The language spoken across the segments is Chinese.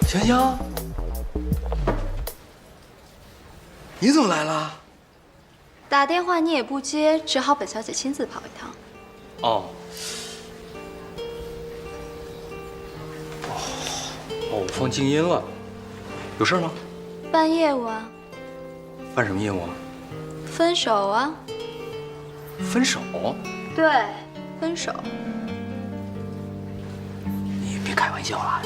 香香，你怎么来了？打电话你也不接，只好本小姐亲自跑一趟。哦，我放静音了。有事吗？办业务啊？办什么业务啊？分手啊？分手？对，分手。你别开玩笑了，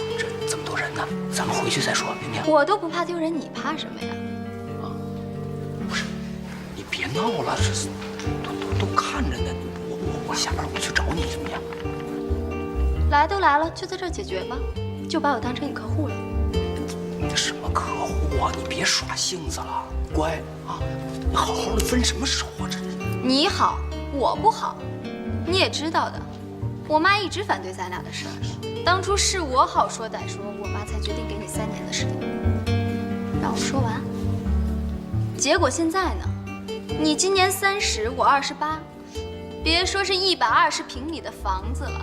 这么多人呢，咱们回去再说，明天。我都不怕丢人，你怕什么呀？不是，你别闹了，这都看着呢。我下班我去找你，怎么样？来都来了，就在这儿解决吧，就把我当成你客户了。你什么客户啊？你别耍性子了，乖啊！你好好的分什么手啊？这你好，我不好，你也知道的。我妈一直反对咱俩的事儿，当初是我好说歹说，我妈才决定给你3年的时间。让我说完。结果现在呢？你今年30，我28，别说是120平米的房子了，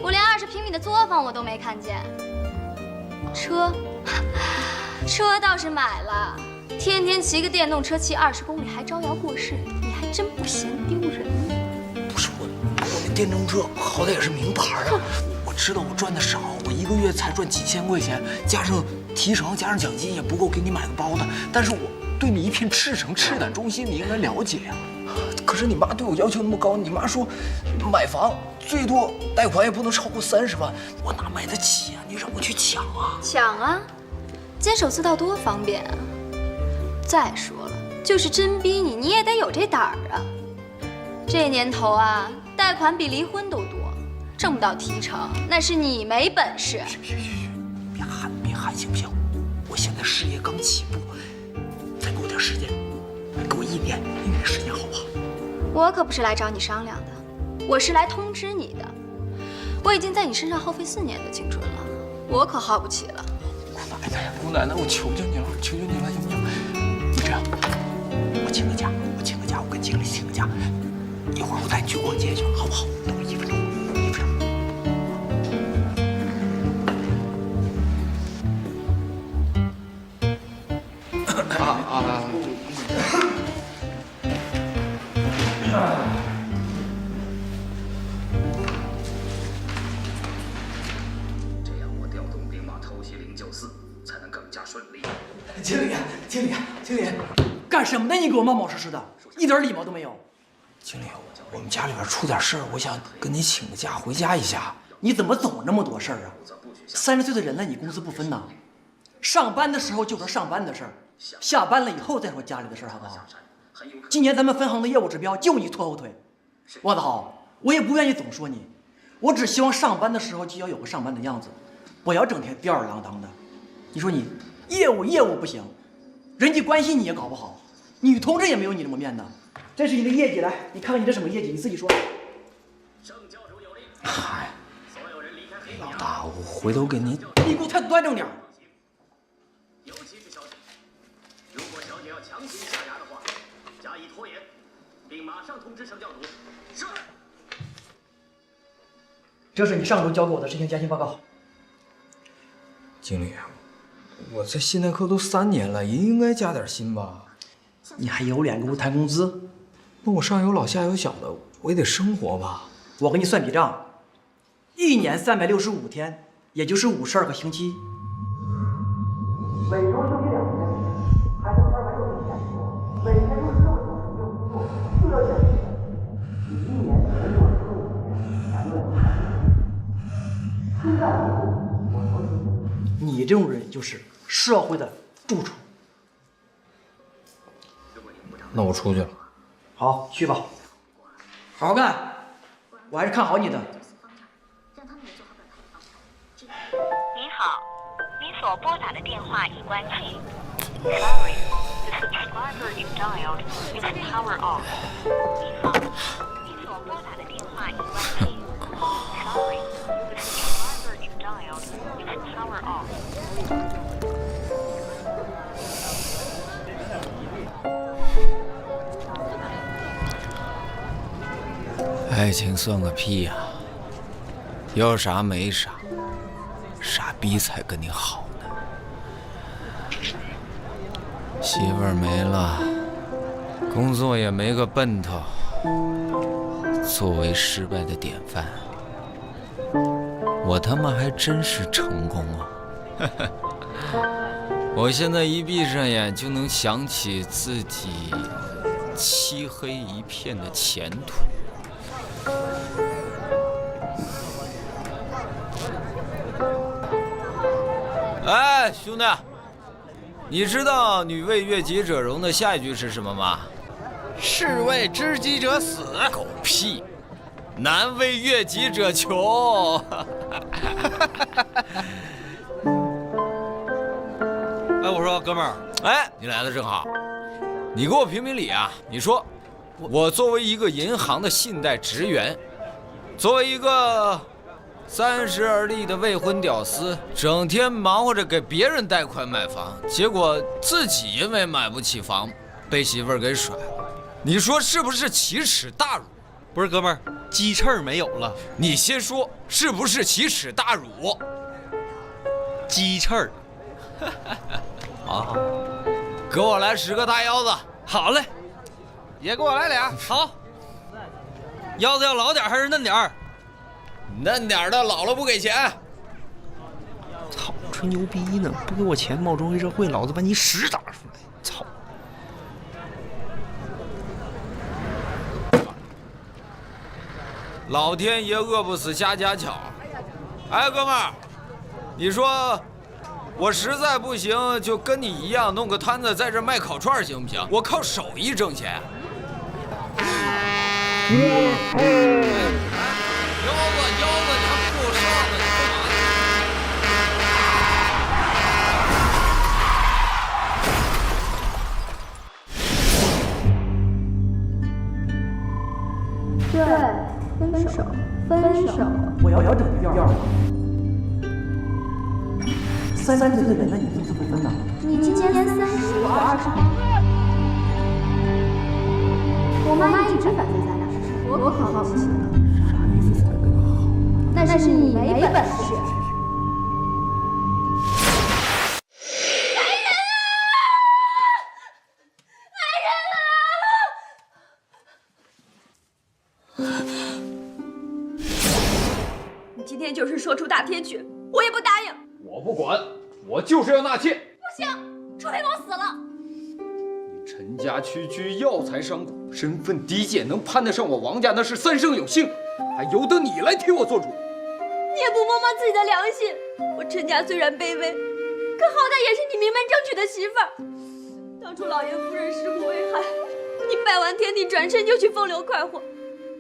我连20平米的作坊我都没看见。车倒是买了，天天骑个电动车骑20公里，还招摇过市，你还真不嫌丢人。不是我那电动车好歹也是名牌啊！我知道我赚的少，我1个月才赚几千块钱，加上提成加上奖金也不够给你买个包的。但是我对你一片赤诚赤胆忠心，你应该了解呀。可是你妈对我要求那么高，你妈说买房最多贷款也不能超过30万，我哪买得起啊？你让我去抢啊？抢啊！监守自盗多方便啊！再说了，就是真逼你，你也得有这胆儿啊！这年头啊，贷款比离婚都多，挣不到提成，那是你没本事。嘘，别喊行不行？我现在事业刚起步，再给我点时间，给我1年时间好不好？我可不是来找你商量的，我是来通知你的。我已经在你身上耗费4年的青春了，我可耗不起了。姑奶奶，我求求你了，行不行？你这样，我请个假，我跟经理请个假，一会儿我带你去逛街去，好不好？等我1分钟。这样我调动兵马偷袭094才能更加顺利。经理，干什么呢？你给我冒冒失失的，一点礼貌都没有。经理，我们家里边出点事儿，我想跟你请个假回家一下。你怎么总那么多事儿啊？30岁的人了，你工资不分呐？上班的时候就说上班的事儿，下班了以后再说家里的事儿，好不好？今年咱们分行的业务指标就你拖后腿。王子豪，我也不愿意总说你，我只希望上班的时候就要有个上班的样子，不要整天吊儿郎当的。你说你业务不行，人际关系你也搞不好，女同志也没有你这么面的。这是你的业绩，来，你看看你这什么业绩，你自己说。嗨，老大，我回头给你。你给我态度端正点。尤其是小姐，如果小姐要强行下牙的话，加以拖延，并马上通知省教组。是。这是你上周交给我的实行加薪报告。经理，我在信贷科都3年了，也应该加点薪吧？你还有脸跟我谈工资？那我上有老下有小的，我也得生活吧？我给你算笔账，1年365天，也就是52个星期，每周休息2天，还剩260天，每天66个小时没有工作，就要减薪。你1年只能做15天，还能现在我说你这种人就是社会的蛀虫。那我出去了。好，去吧，好好干，我还是看好你的。您好，您所拨打的电话已关机。Sorry, the subscriber you dialed is power off. 您好，您所拨打的电话已关机。Sorry, the subscriber you dialed is power off. 爱情算个屁呀！有啥没啥，傻逼才跟你好呢。媳妇儿没了，工作也没个奔头，作为失败的典范，我他妈还真是成功啊！我现在一闭上眼就能想起自己漆黑一片的前途。哎，兄弟，你知道女为悦己者容的下一句是什么吗？士为知己者死。狗屁！男为悦己者穷。哎，我说哥们儿，哎，你来的正好，你给我评评理啊！你说，我作为一个银行的信贷职员，作为一个30而立的未婚屌丝，整天忙活着给别人贷款买房，结果自己因为买不起房，被媳妇儿给甩了。你说是不是奇耻大辱？不是哥们儿，鸡翅没有了。你先说是不是奇耻大辱？鸡翅。好，给我来10个大腰子。好嘞，也给我来俩。好，腰子要老点还是嫩点儿？嫩点的，老了不给钱。操，吹牛逼呢！不给我钱，冒充黑社会，老子把你屎打出来！操！老天爷饿不死瞎家巧。哎，哥们儿，你说我实在不行，就跟你一样弄个摊子在这卖烤串，行不行？我靠手艺挣钱。腰子，你还不给我上呢？你干嘛对，分手。我要整个调儿。30岁的人了，你公私不分呐？你今年30，我28。我妈一直反对咱俩，我可好奇了。啥意思才跟他好？那是你没本事。你今天就是说出大天去，我也不答应。我不管，我就是要纳妾。不行，除非我死了。你陈家区区药材商贾，身份低贱，能攀得上我王家那是三生有幸，还由得你来替我做主？你也不摸摸自己的良心。我陈家虽然卑微，可好歹也是你名门正娶的媳妇儿。当初老爷夫人尸骨为害，你拜完天地转身就去风流快活。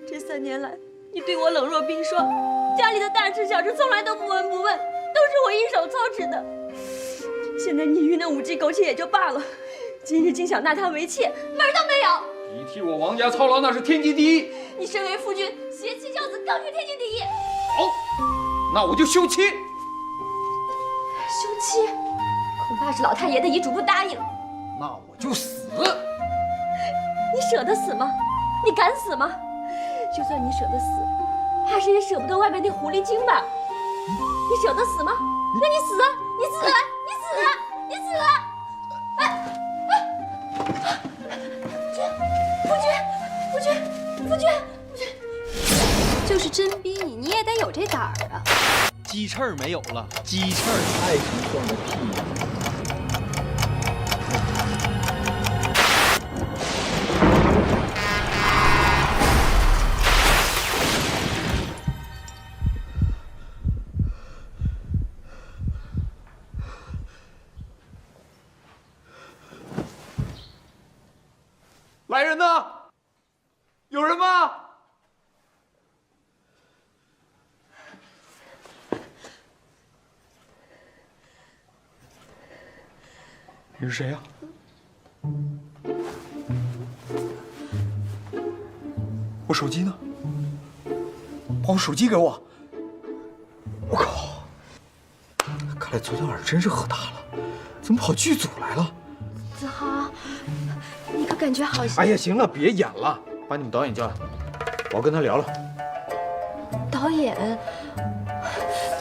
这3年来，你对我冷若冰霜，家里的大事小事从来都不闻不问，都是我一手操持的。现在你愚弄5G苟且也就罢了，今日竟想纳她为妾，门儿都没有。你替我王家操劳那是天经地义。你身为夫君，携妻教子更是天经地义。好，那我就休妻。休妻，恐怕是老太爷的遗嘱不答应。那我就死。你舍得死吗？你敢死吗？就算你舍得死，怕是也舍不得外面那狐狸精吧？你舍得死吗？那你死啊！你死啊！你死啊！你死啊！夫君，就是真逼你，你也得有这胆儿啊！鸡翅没有了，鸡翅。爱情算个屁呀！来人呐！有人吗？你是谁呀？我手机呢？把我手机给我！我靠！看来昨天晚上真是喝大了，怎么跑剧组来了？子豪，你可感觉好些？哎呀，行了，别演了，把你们导演叫来，我要跟他聊聊。眼。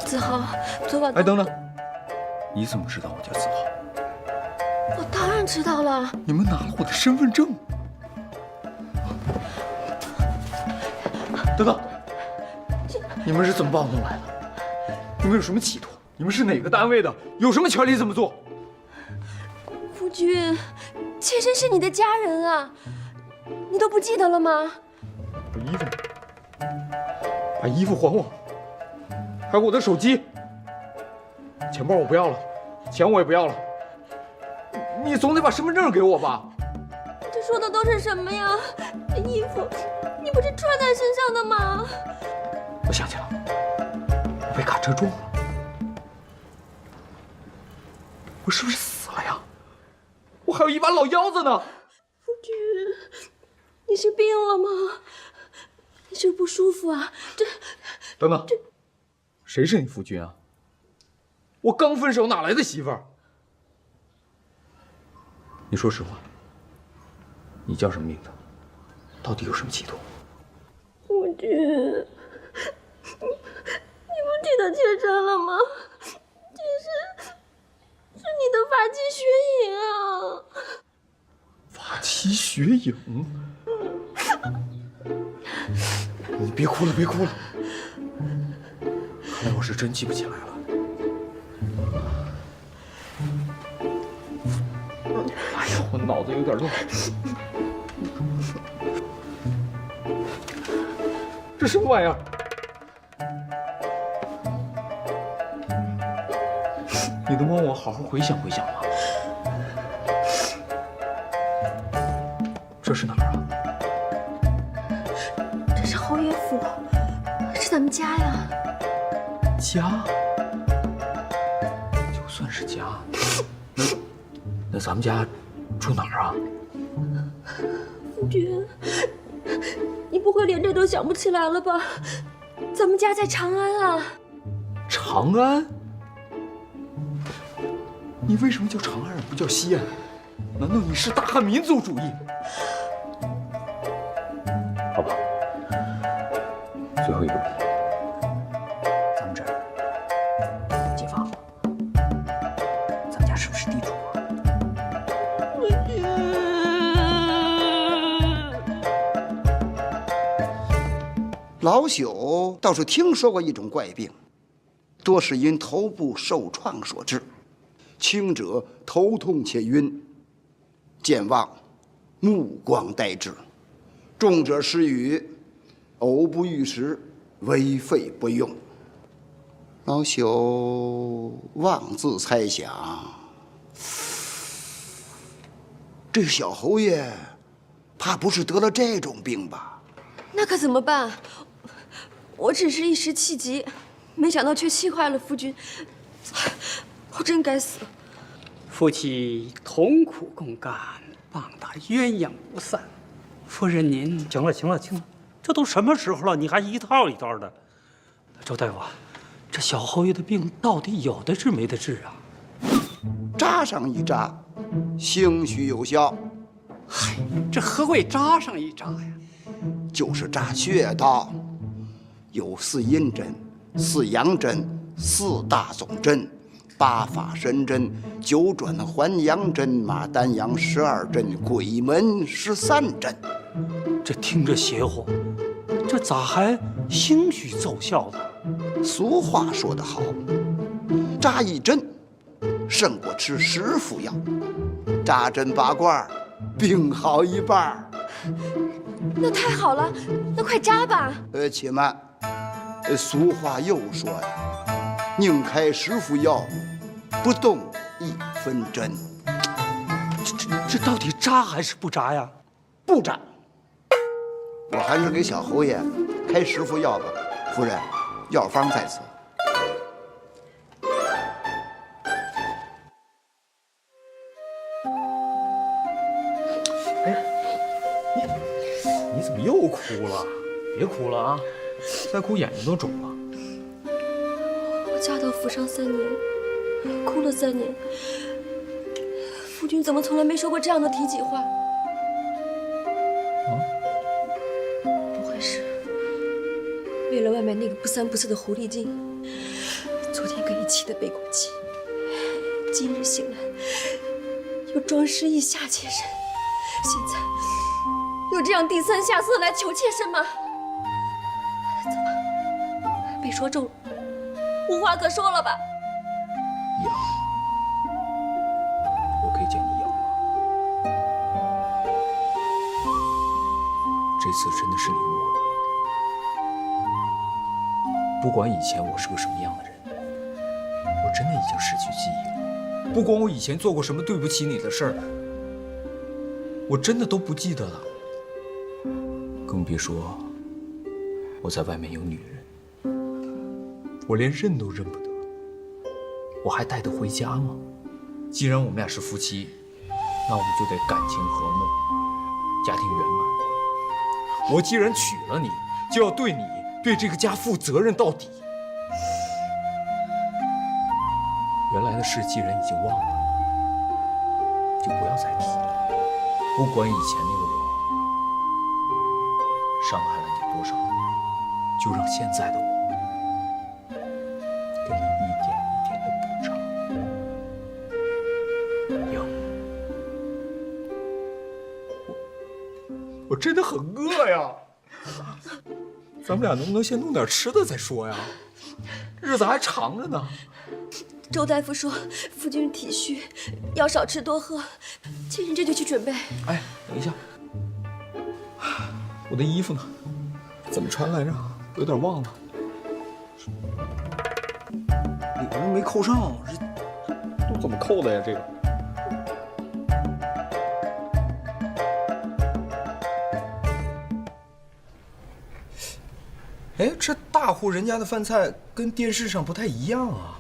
子豪，昨晚……哎，等等，你怎么知道我叫子豪？我当然知道了。你们拿了我的身份证。等等，你们是怎么把我弄来的？你们有什么企图？你们是哪个单位的？有什么权利这么做？夫君，妾身是你的家人啊，你都不记得了吗？把衣服还我，还有我的手机，钱包我不要了，钱我也不要了。你总得把身份证给我吧？这说的都是什么呀？这衣服你不是穿在身上的吗？我想起来了，我被卡车撞了，我是不是死了呀？我还有一把老腰子呢。夫君，你是病了吗？你是不舒服啊？等等，谁是你夫君啊？我刚分手，哪来的媳妇儿？你说实话，你叫什么名字？到底有什么企图？夫君，你不记得妾身了吗？是你的发妻雪影啊！发妻雪影？你别哭了，别哭了。看来我是真记不起来了。哎呀，我脑子有点乱。这什么玩意儿？你能帮我好好回想回想吗？这是哪儿啊？这是侯爷府，是咱们家呀。家？就算是家，那咱们家住哪儿啊？夫君，你不会连这都想不起来了吧？咱们家在长安啊。长安？你为什么叫长安而不叫西安？难道你是大汉民族主义？好吧，最后一个问题，咱们这儿解放了，咱们家是不是地主啊？老朽倒是听说过一种怪病，多是因头部受创所致，轻者头痛且晕，健忘，目光呆滞；重者失语，偶不遇时，为废不用。老朽妄自猜想，这小侯爷怕不是得了这种病吧？那可怎么办？我只是一时气急，没想到却气坏了夫君，我真该死。夫妻同苦共甘，棒打鸳鸯不散。夫人您行了，这都什么时候了，你还一套一套的。周大夫，这小侯爷的病到底有的治没得治啊？扎上一扎，兴许有效。嗨，这何谓扎上一扎呀？就是扎穴道，有4阴针、4阳针、4大总针、8法神针、9转还阳针、马丹阳12针、鬼门13针。这听着邪乎，这咋还兴许奏效呢？俗话说得好，扎一针胜过吃10副药，扎针拔罐，病好一半。那太好了，那快扎吧。且慢，俗话又说呀，宁开10副药，不动1分针。这到底扎还是不扎呀？不扎。我还是给小侯爷开10副药吧。夫人，药方在此。你怎么又哭了？别哭了啊！再哭眼睛都肿了。我嫁到府上3年，哭了3年，夫君怎么从来没说过这样的体己话？不会是为了外面那个不三不四的狐狸精，昨天可以气得背过气，今日醒来又装失忆下妾身，现在又这样低三下四来求妾身吗？怎么被说中了？无话可说了吧？养，我可以叫你养吗？这次真的是你误了。不管以前我是个什么样的人，我真的已经失去记忆了。不管我以前做过什么对不起你的事儿，我真的都不记得了。更别说我在外面有女人，我连认都认不得，我还带得回家吗？既然我们俩是夫妻，那我们就得感情和睦，家庭圆满。我既然娶了你，就要对你、对这个家负责任到底。原来的事既然已经忘了，就不要再提了。不管以前那个我伤害了你多少，就让现在的我给你一点一点的补偿。娘，我真的很饿呀。咱们俩能不能先弄点吃的再说呀？日子还长着呢。周大夫说夫君体虚，要少吃多喝，妾身这就去准备。哎，等一下，我的衣服呢？怎么穿来着？有点忘了。里边没扣上，这都怎么扣的呀？这个。哎，这大户人家的饭菜跟电视上不太一样啊。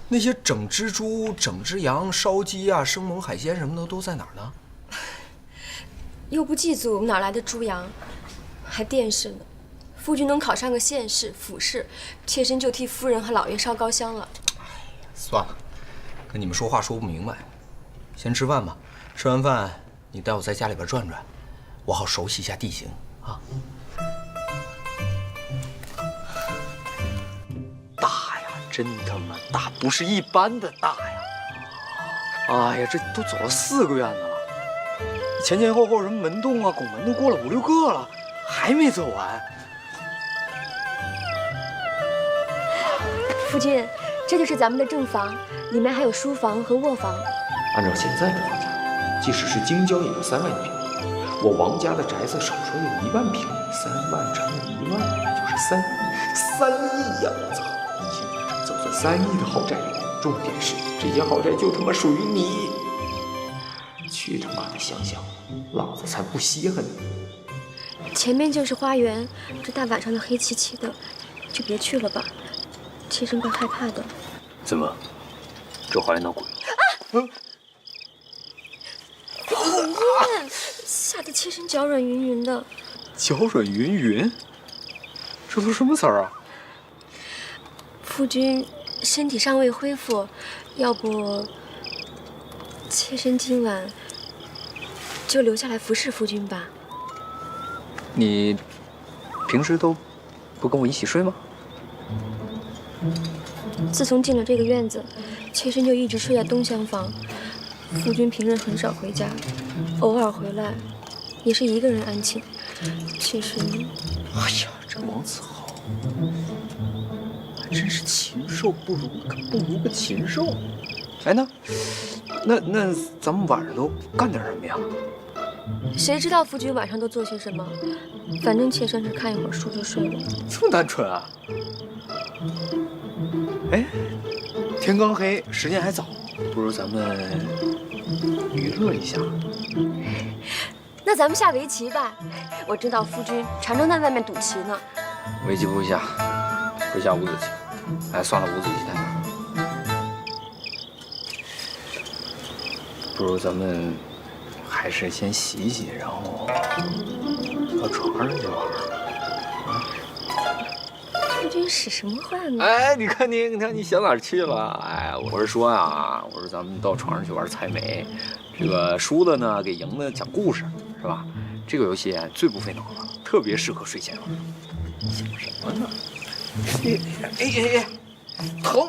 那些整只猪、整只羊、烧鸡啊、生猛海鲜什么的都在哪儿呢？又不祭祖，哪来的猪羊？还殿试呢。夫君能考上个县试、府试，妾身就替夫人和老爷烧高香了。哎呀，算了，跟你们说话说不明白，先吃饭吧。吃完饭你带我在家里边转转，我好熟悉一下地形啊。真他妈大，不是一般的大呀！哎呀，这都走了4个院子了，前前后后什么门洞啊、拱门都过了5、6个了，还没走完。夫君，这就是咱们的正房，里面还有书房和卧房。按照现在的房价，即使是京郊也要3万一平。我王家的宅子少说有1万平，3万乘以1万，那就是3亿呀！我操！ 3亿的豪宅，重点是这间豪宅就他妈属于你。去他妈的乡下，老子才不稀罕你。前面就是花园，这大晚上的黑漆漆的，就别去了吧，妾身怪害怕的。怎么，这花园闹鬼了？啊！讨厌，吓得妾身脚软云云的。脚软云云？这都什么词儿啊？夫君。 身体尚未恢复，要不妾身今晚就留下来服侍夫君吧。你平时都不跟我一起睡吗？自从进了这个院子，妾身就一直睡在东厢房。夫君平日很少回家，偶尔回来也是一个人安寝。妾身，哎呀，这王子豪。 真是禽兽不如个禽兽。哎，那咱们晚上都干点什么呀？谁知道夫君晚上都做些什么？反正妾身是看一会儿书就睡了。这么单纯啊？哎，天刚黑，时间还早，不如咱们娱乐一下。那咱们下围棋吧。我知道夫君常常在外面赌棋呢。围棋不会下，会下五子棋。 哎，算了，五子棋太难，不如咱们还是先洗一洗，然后到床上去玩。夫君使什么唤呢？哎，你看你想哪儿去了？哎，我是说啊，我说咱们到床上去玩猜谜，这个输的呢给赢的讲故事，是吧？这个游戏最不费脑子，特别适合睡前玩。想什么呢？疼！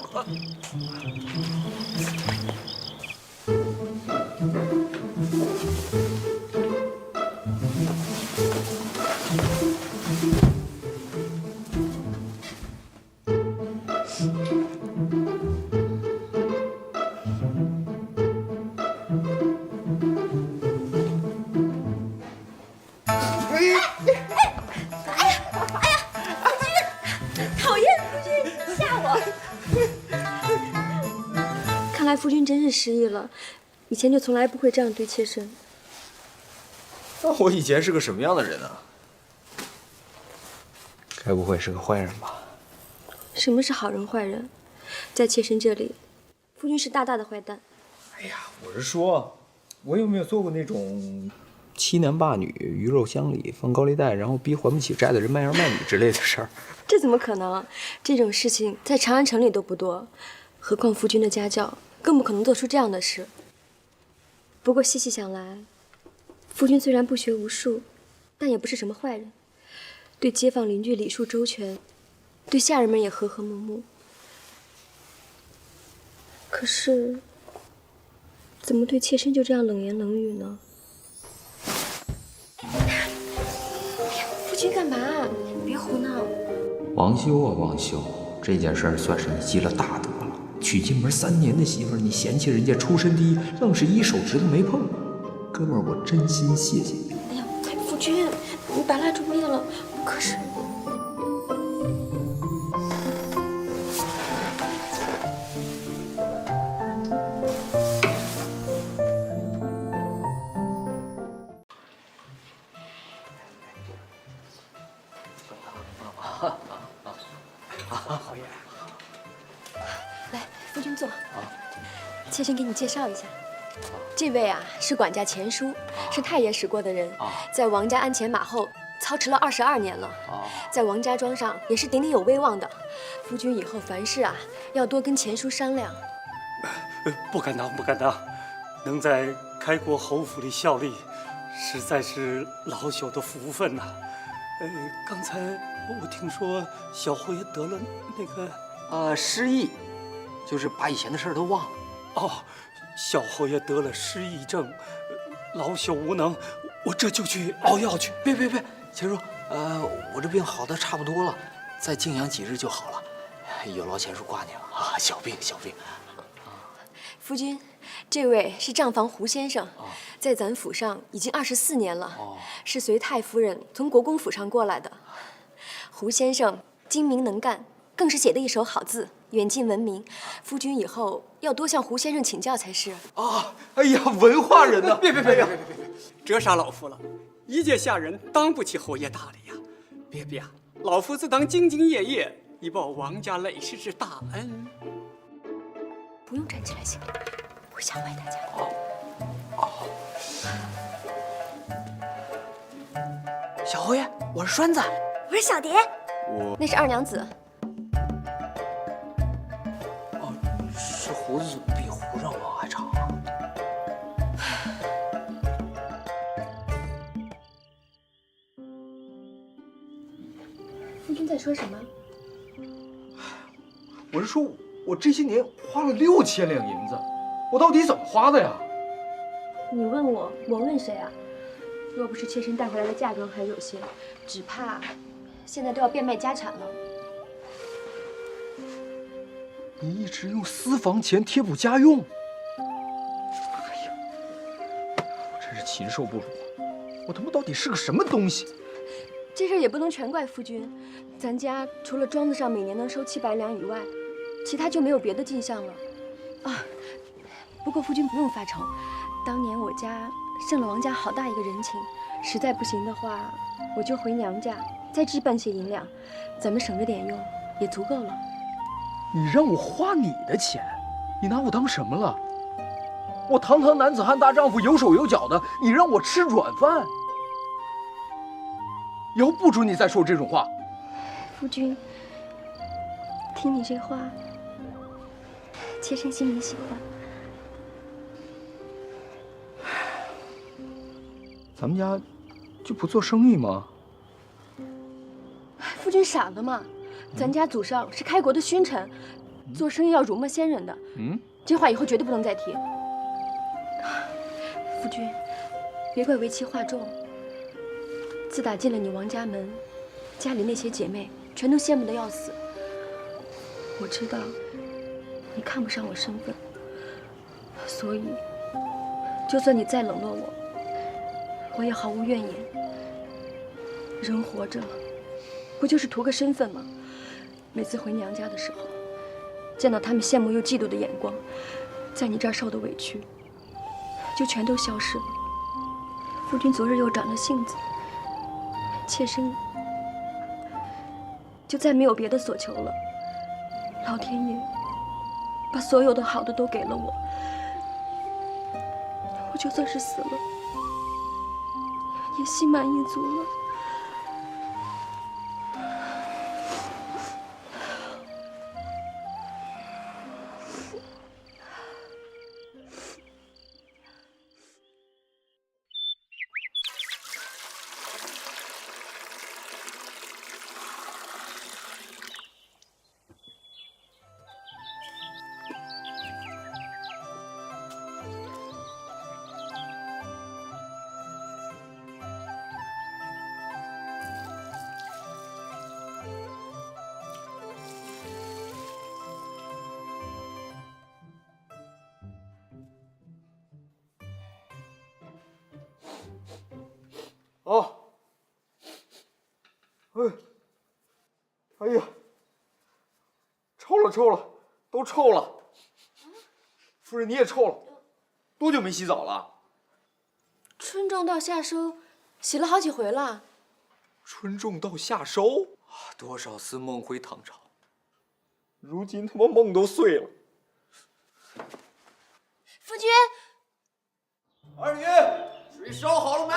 看来夫君真是失忆了，以前就从来不会这样对妾身。那我以前是个什么样的人啊？该不会是个坏人吧？什么是好人坏人？在妾身这里，夫君是大大的坏蛋。哎呀，我是说，我有没有做过那种欺男霸女、鱼肉乡里、放高利贷，然后逼还不起债的人卖儿卖女之类的事儿？这怎么可能？这种事情在长安城里都不多，何况夫君的家教，更不可能做出这样的事。不过细细想来，夫君虽然不学无术，但也不是什么坏人，对街坊邻居礼数周全，对下人们也和和睦睦。可是，怎么对妾身就这样冷言冷语呢？夫君干嘛？别胡闹！王修啊，王修，这件事儿算是你积了大德了。娶进门3年的媳妇儿，你嫌弃人家出身低，愣是一手指头没碰。哥们儿，我真心谢谢你。哎呀，夫君，你把蜡烛灭了，可是。好爷，来，夫君坐。妾身给你介绍一下，这位啊是管家钱叔，是太爷使过的人，在王家鞍前马后操持了22年了，在王家庄上也是鼎鼎有威望的。夫君以后凡事啊要多跟钱叔商量。不敢当，不敢当，能在开国侯府里效力，实在是老朽的福分呐。刚才我听说小侯爷得了那个失忆，就是把以前的事儿都忘了。哦，小侯爷得了失忆症，老朽无能，我这就去熬药去。别，钱叔，我这病好的差不多了，再静养几日就好了。有劳钱叔挂念了啊，小病。夫君，这位是账房胡先生，在咱府上已经24年了，是随太夫人从国公府上过来的。胡先生精明能干，更是写的一手好字，远近闻名。夫君以后要多向胡先生请教才是。啊！哎呀，文化人呐！别，折杀老夫了！一介下人当不起侯爷大礼呀！别啊！老夫自当兢兢业业，以报王家累世之大恩。不用站起来行礼，会吓坏大家。小侯爷，我是栓子，我是小蝶，那是二娘子。这胡子比胡让王还长啊！夫君在说什么？我是说，我这些年花了6000两银子，我到底怎么花的呀？你问我，我问谁啊？若不是妾身带回来的嫁妆还有些，只怕现在都要变卖家产了。你一直用私房钱贴补家用，哎呀，我真是禽兽不如！我他妈到底是个什么东西？这事儿也不能全怪夫君，咱家除了庄子上每年能收700两以外，其他就没有别的进项了。啊，不过夫君不用发愁，当年我家剩了王家好大一个人情，实在不行的话，我就回娘家再置办些银两，咱们省着点用也足够了。你让我花你的钱，你拿我当什么了？我堂堂男子汉大丈夫，有手有脚的，你让我吃软饭？以后不准你再说这种话。夫君，听你这话，妾身心里喜欢。咱们家就不做生意吗？夫君傻了吗？咱家祖上是开国的勋臣，做生意要辱没先人的。这话以后绝对不能再提。夫君，别怪为妻话重。自打进了你王家门，家里那些姐妹全都羡慕得要死。我知道你看不上我身份，所以就算你再冷落我，我也毫无怨言。人活着，不就是图个身份吗？每次回娘家的时候，见到他们羡慕又嫉妒的眼光，在你这儿受的委屈，就全都消失了。夫君昨日又长了性子，妾身就再没有别的所求了。老天爷把所有的好的都给了我，我就算是死了，也心满意足了。哦，哎呀，臭了，都臭了。夫人你也臭了，多久没洗澡了？春种到夏收，洗了好几回了。春种到夏收，多少次梦回唐朝，如今他妈梦都碎了。夫君，二女，水烧好了没？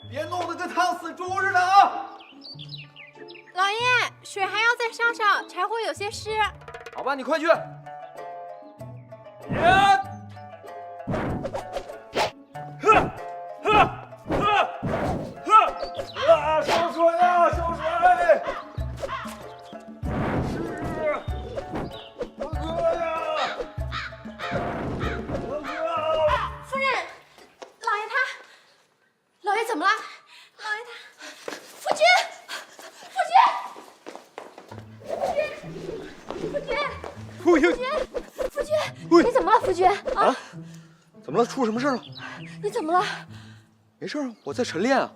别弄得跟烫死猪似的啊！老爷，水还要再烧烧，柴火有些湿。好吧，你快去。烧水啊，烧水！我渴呀！夫人，老爷怎么了？老爷他，夫君，你怎么了，夫君？啊？怎么了？出什么事了？你怎么了？没事啊，我在晨练啊。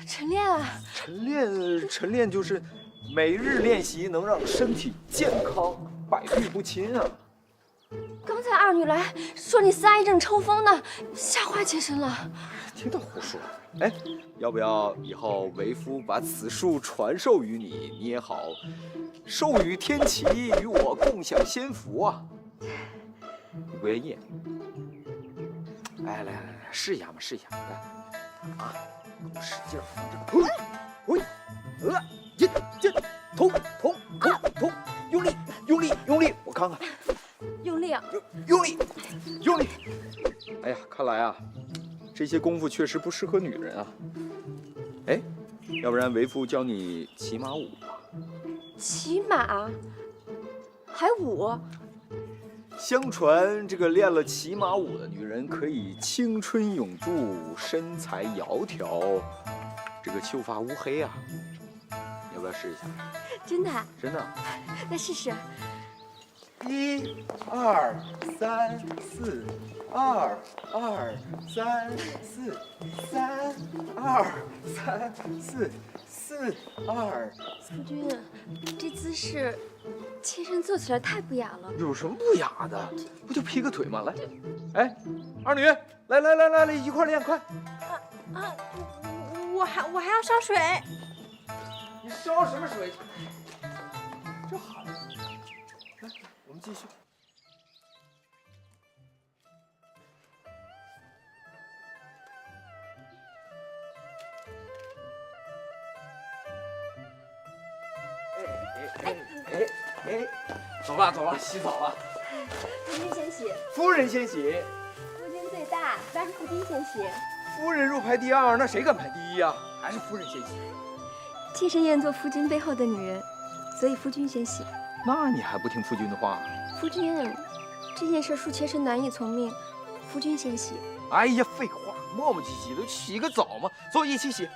晨练啊？晨练就是每日练习，能让身体健康，百病不侵啊。刚才二女来说你4阿姨正抽风呢，吓坏妾身了。听他胡说。哎，要不要以后为夫把此术传授于你，你也好授予天齐，与我共享仙福啊？你不愿意？哎，来，试一下嘛，试一下，来，啊，使劲儿，捅，用力，我看看，用力啊！用力！哎呀，看来啊，这些功夫确实不适合女人啊。哎，要不然为夫教你骑马舞吧。骑马？还舞？相传这个练了骑马舞的女人可以青春永驻，身材窈窕，这个秀发乌黑啊。要不要试一下？真的？真的。那试试。1、2、3、4。2、2、3、4、3、2、3、4、4、2。夫君，这姿势，妾身做起来太不雅了。有什么不雅的？不就劈个腿吗？来，哎，二女，来，一块练，快！我还要烧水。你烧什么水？这喊。来，我们继续。走了，洗澡了。夫君先洗。夫人先洗。夫君最大，当然夫君先洗。夫人入排第2，那谁敢排第1呀？还是夫人先洗。妾身愿做夫君背后的女人，所以夫君先洗。那你还不听夫君的话？夫君，这件事恕妾身难以从命，夫君先洗。哎呀，废话，磨磨唧唧的，洗个澡嘛，走，一起洗。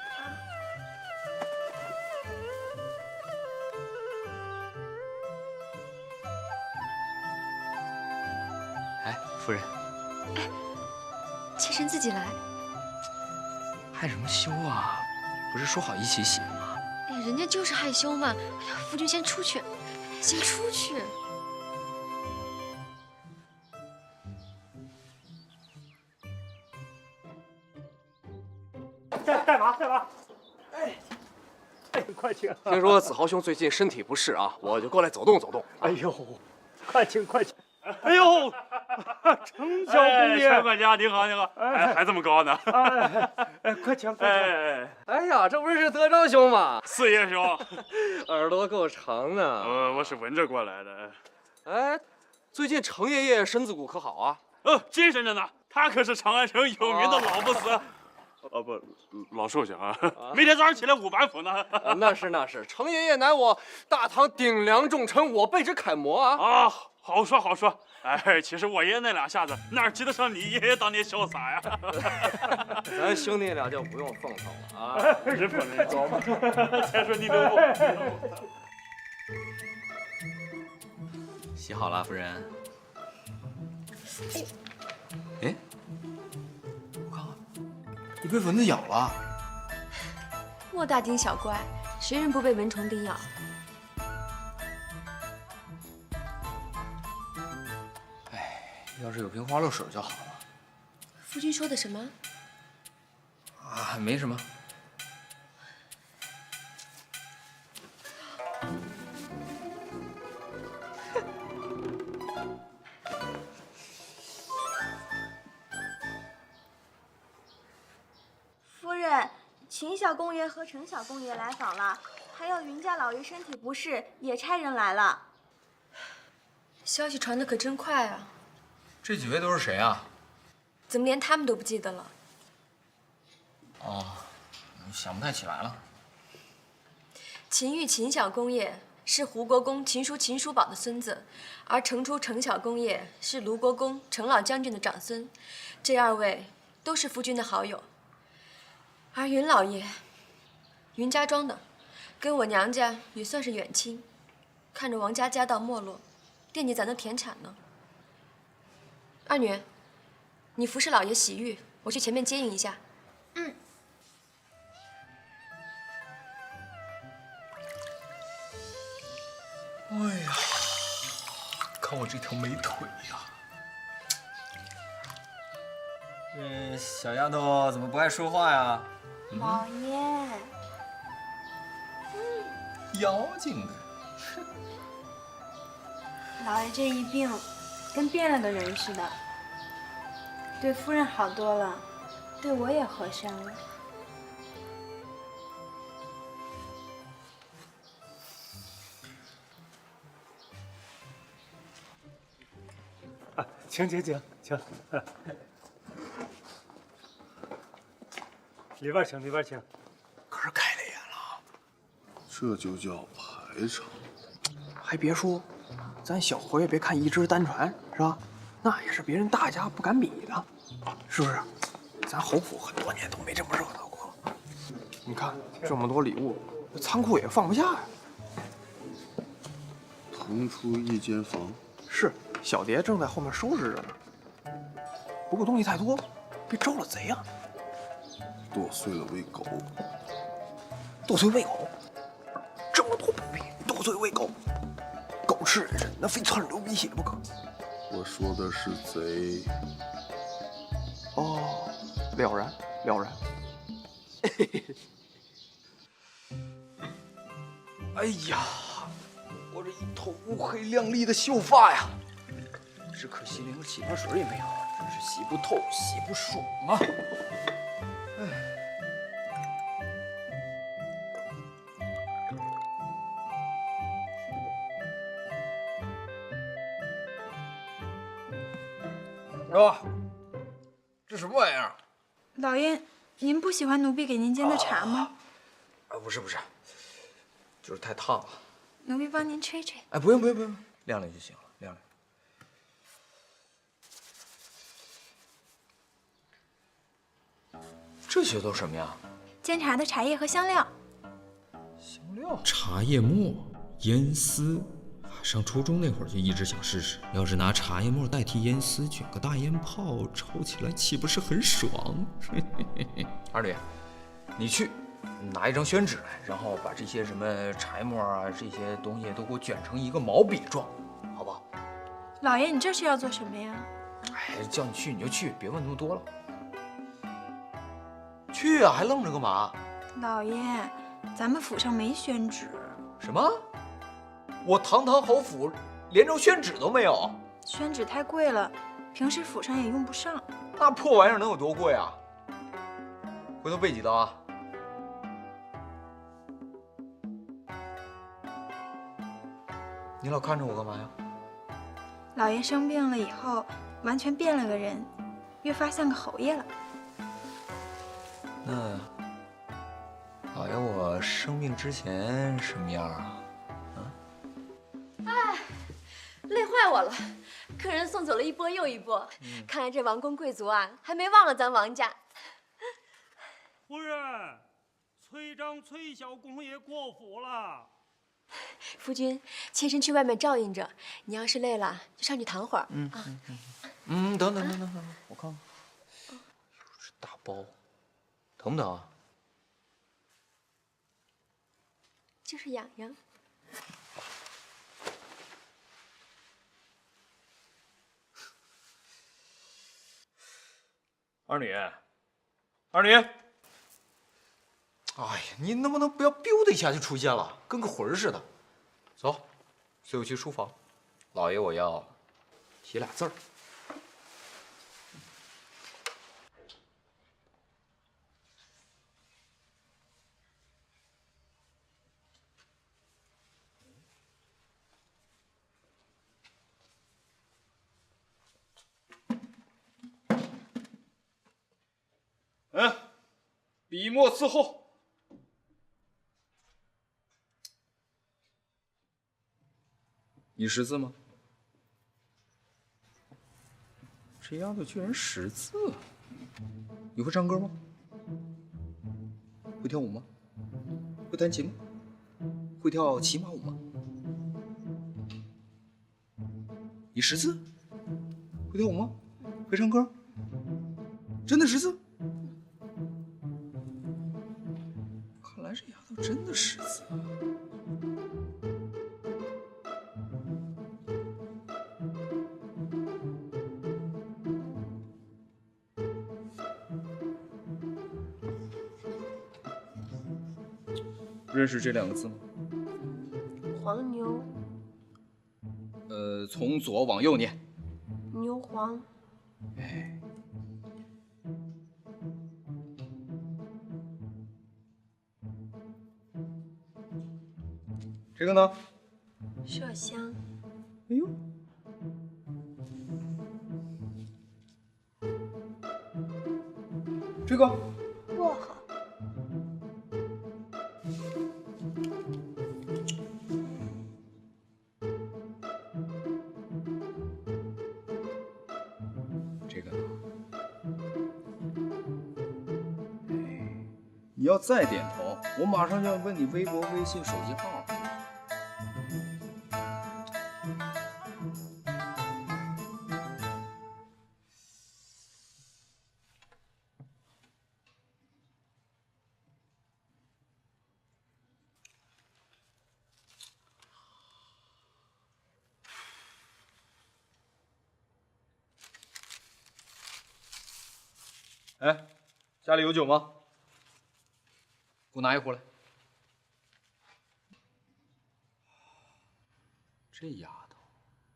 哎，夫人，妾身自己来。害什么羞啊？不是说好一起洗吗？哎，人家就是害羞嘛。哎呀，夫君先出去，先出去。带马，带马！哎，快请！听说子豪兄最近身体不适啊，我就过来走动走动。哎呦，快请，快请！哎呦，程小公爷，陈管家您好，您好，哎，还这么高呢？哎，快请，快请！哎呀，这不是德昭兄吗？四爷兄，耳朵够长呢。我是闻着过来的。哎，最近程爷爷身子骨可好啊？精神着呢，他可是长安城有名的老不死。不，老寿星啊，每天早上起来5板斧呢。那是，程爷爷乃我大唐顶梁重臣，我辈之楷模啊！啊，好说好说。哎，其实我爷爷那2下子哪及得上你爷爷当年潇洒呀？咱兄弟俩就不用奉承了啊！人捧人高嘛。再说你留步。洗好了，夫人。哎，我看看，你被蚊子咬了。莫大惊小怪，谁人不被蚊虫叮咬？要是有瓶花露水就好了。夫君说的什么？啊，没什么。夫人，秦小公爷和程小公爷来访了，还有云家老爷身体不适，也差人来了。消息传得可真快啊！这几位都是谁啊？怎么连他们都不记得了？哦，想不太起来了。秦玉秦小公爷是胡国公秦叔秦叔宝的孙子，而程初程小公爷是卢国公程老将军的长孙，这2位都是夫君的好友。而云老爷，云家庄的，跟我娘家也算是远亲，看着王家家道没落，惦记咱的田产呢。二女，你服侍老爷洗浴，我去前面接应一下。嗯。哎呀，看我这条美腿呀！小丫头怎么不爱说话呀？老爷，妖精的。老爷这一病，跟变了的人似的。对夫人好多了，对我也和善了。啊，请。里边请。可是开了眼了，这就叫排场。还别说，咱小侯爷别看一只单传是吧？那也是别人大家不敢比的，是不是？咱侯府很多年都没这么热闹过。你看这么多礼物，仓库也放不下呀。腾出一间房，是小蝶正在后面收拾着呢。不过东西太多，别招了贼啊！剁碎了喂狗。剁碎喂狗，这么多宝贝，剁碎喂狗，狗吃人参，那非窜着流鼻血不可。我说的是贼。哦，了然。哎呀，我这一头乌黑亮丽的秀发呀，只可惜连个洗发水也没有，真是洗不透，洗不爽啊！哟，这什么玩意儿？老爷，您不喜欢奴婢给您煎的茶吗？不是，就是太烫了。奴婢帮您吹吹。哎，不用，晾晾就行了，晾晾。这些都什么呀？煎茶的茶叶和香料。茶叶末、烟丝。上初中那会儿就一直想试试，要是拿茶叶末代替烟丝，卷个大烟泡，抽起来岂不是很爽？二女，你去拿一张宣纸来，然后把这些什么茶叶末啊这些东西都给我卷成一个毛笔状，好不好？老爷，你这是要做什么呀？哎，叫你去你就去，别问那么多了。去啊，还愣着干嘛？老爷，咱们府上没宣纸。什么？我堂堂侯府连张宣纸都没有？宣纸太贵了，平时府上也用不上。那破玩意儿能有多贵啊？回头备几刀啊！你老看着我干嘛呀？老爷生病了以后，完全变了个人，越发像个侯爷了。那老爷我生病之前什么样啊？哎，累坏我了，客人送走了一波又一波，看来这王公贵族啊，还没忘了咱王家。夫人，崔小公爷过府了。夫君，妾身去外面照应着，你要是累了，就上去躺会儿。等，我看看，这大包，疼不疼啊？就是痒痒。二女，哎呀，你能不能不要 biu 的一下就出现了，跟个魂儿似的？走，随我去书房，老爷我要写俩字儿。笔墨伺候。你识字吗？这丫头居然识字！你会唱歌吗？会跳舞吗？会弹琴吗？会跳骑马舞吗？你识字？会跳舞吗？会唱歌？真的识字？看来这丫头真的识字啊！认识这两个字吗？黄牛，从左往右念。牛黄。哎，这个呢？麝香。哎呦，这个薄荷。这个呢？哎，你要再点头，我马上就要问你微博、微信、手机号。哎，家里有酒吗？给我拿一壶来。这丫头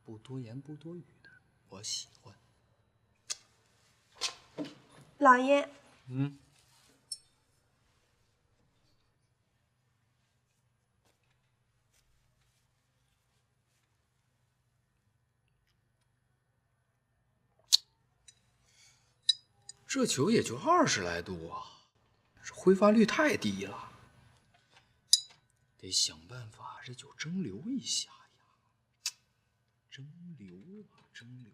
不多言不多语的，我喜欢。老爷，这酒也就20来度啊，这挥发率太低了，得想办法这酒蒸馏一下呀，蒸馏啊，蒸馏。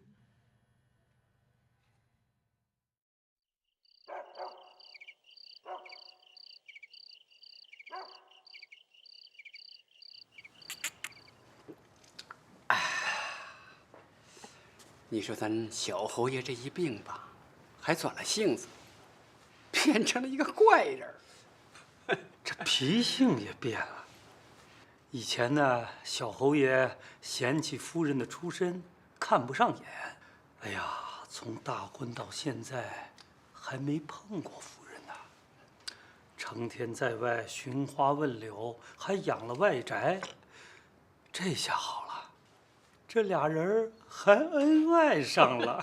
你说咱小侯爷这一病吧，还转了性子，变成了一个怪人。这脾性也变了。以前呢，小侯爷嫌弃夫人的出身，看不上眼。哎呀，从大婚到现在，还没碰过夫人呢。成天在外寻花问柳，还养了外宅。这下好了，这俩人还恩爱上了。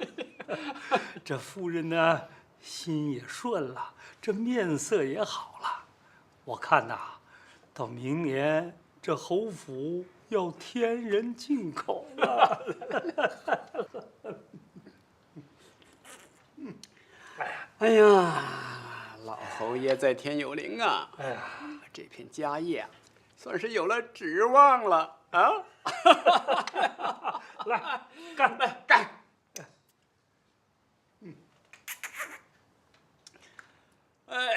这夫人呢，心也顺了，这面色也好了。我看呐，到明年这侯府要添人进口了。哎呀，老侯爷在天有灵啊！哎呀，这片家业啊，算是有了指望了啊！来，干！哎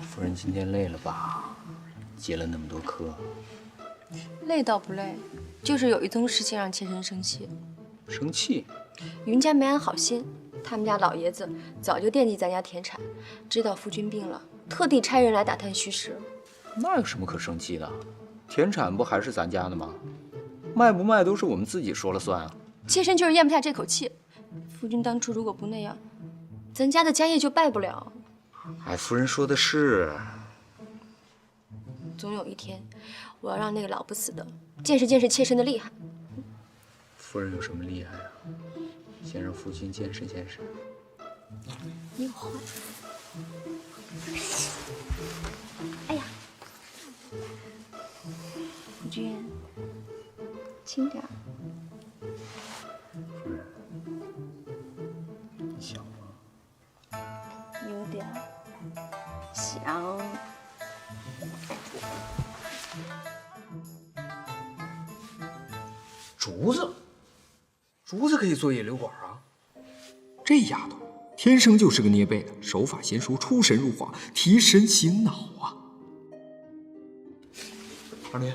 夫人今天累了吧？接了那么多课。累倒不累，就是有一宗事情让妾身生气。生气？云家没安好心，他们家老爷子早就惦记咱家田产，知道夫君病了，特地差人来打探虚实。那有什么可生气的？田产不还是咱家的吗？卖不卖都是我们自己说了算啊。妾身就是咽不下这口气。夫君当初如果不那样，咱家的家业就败不了。哎，夫人说的是。总有一天，我要让那个老不死的见识见识妾身的厉害。夫人有什么厉害啊？先让夫君见识见识。你有话。哎呀，夫君，轻点儿。夫人，你想吗？有点想。竹子可以做野流管啊！这丫头天生就是个捏背的，手法娴熟，出神入化，提神醒脑啊！二驴，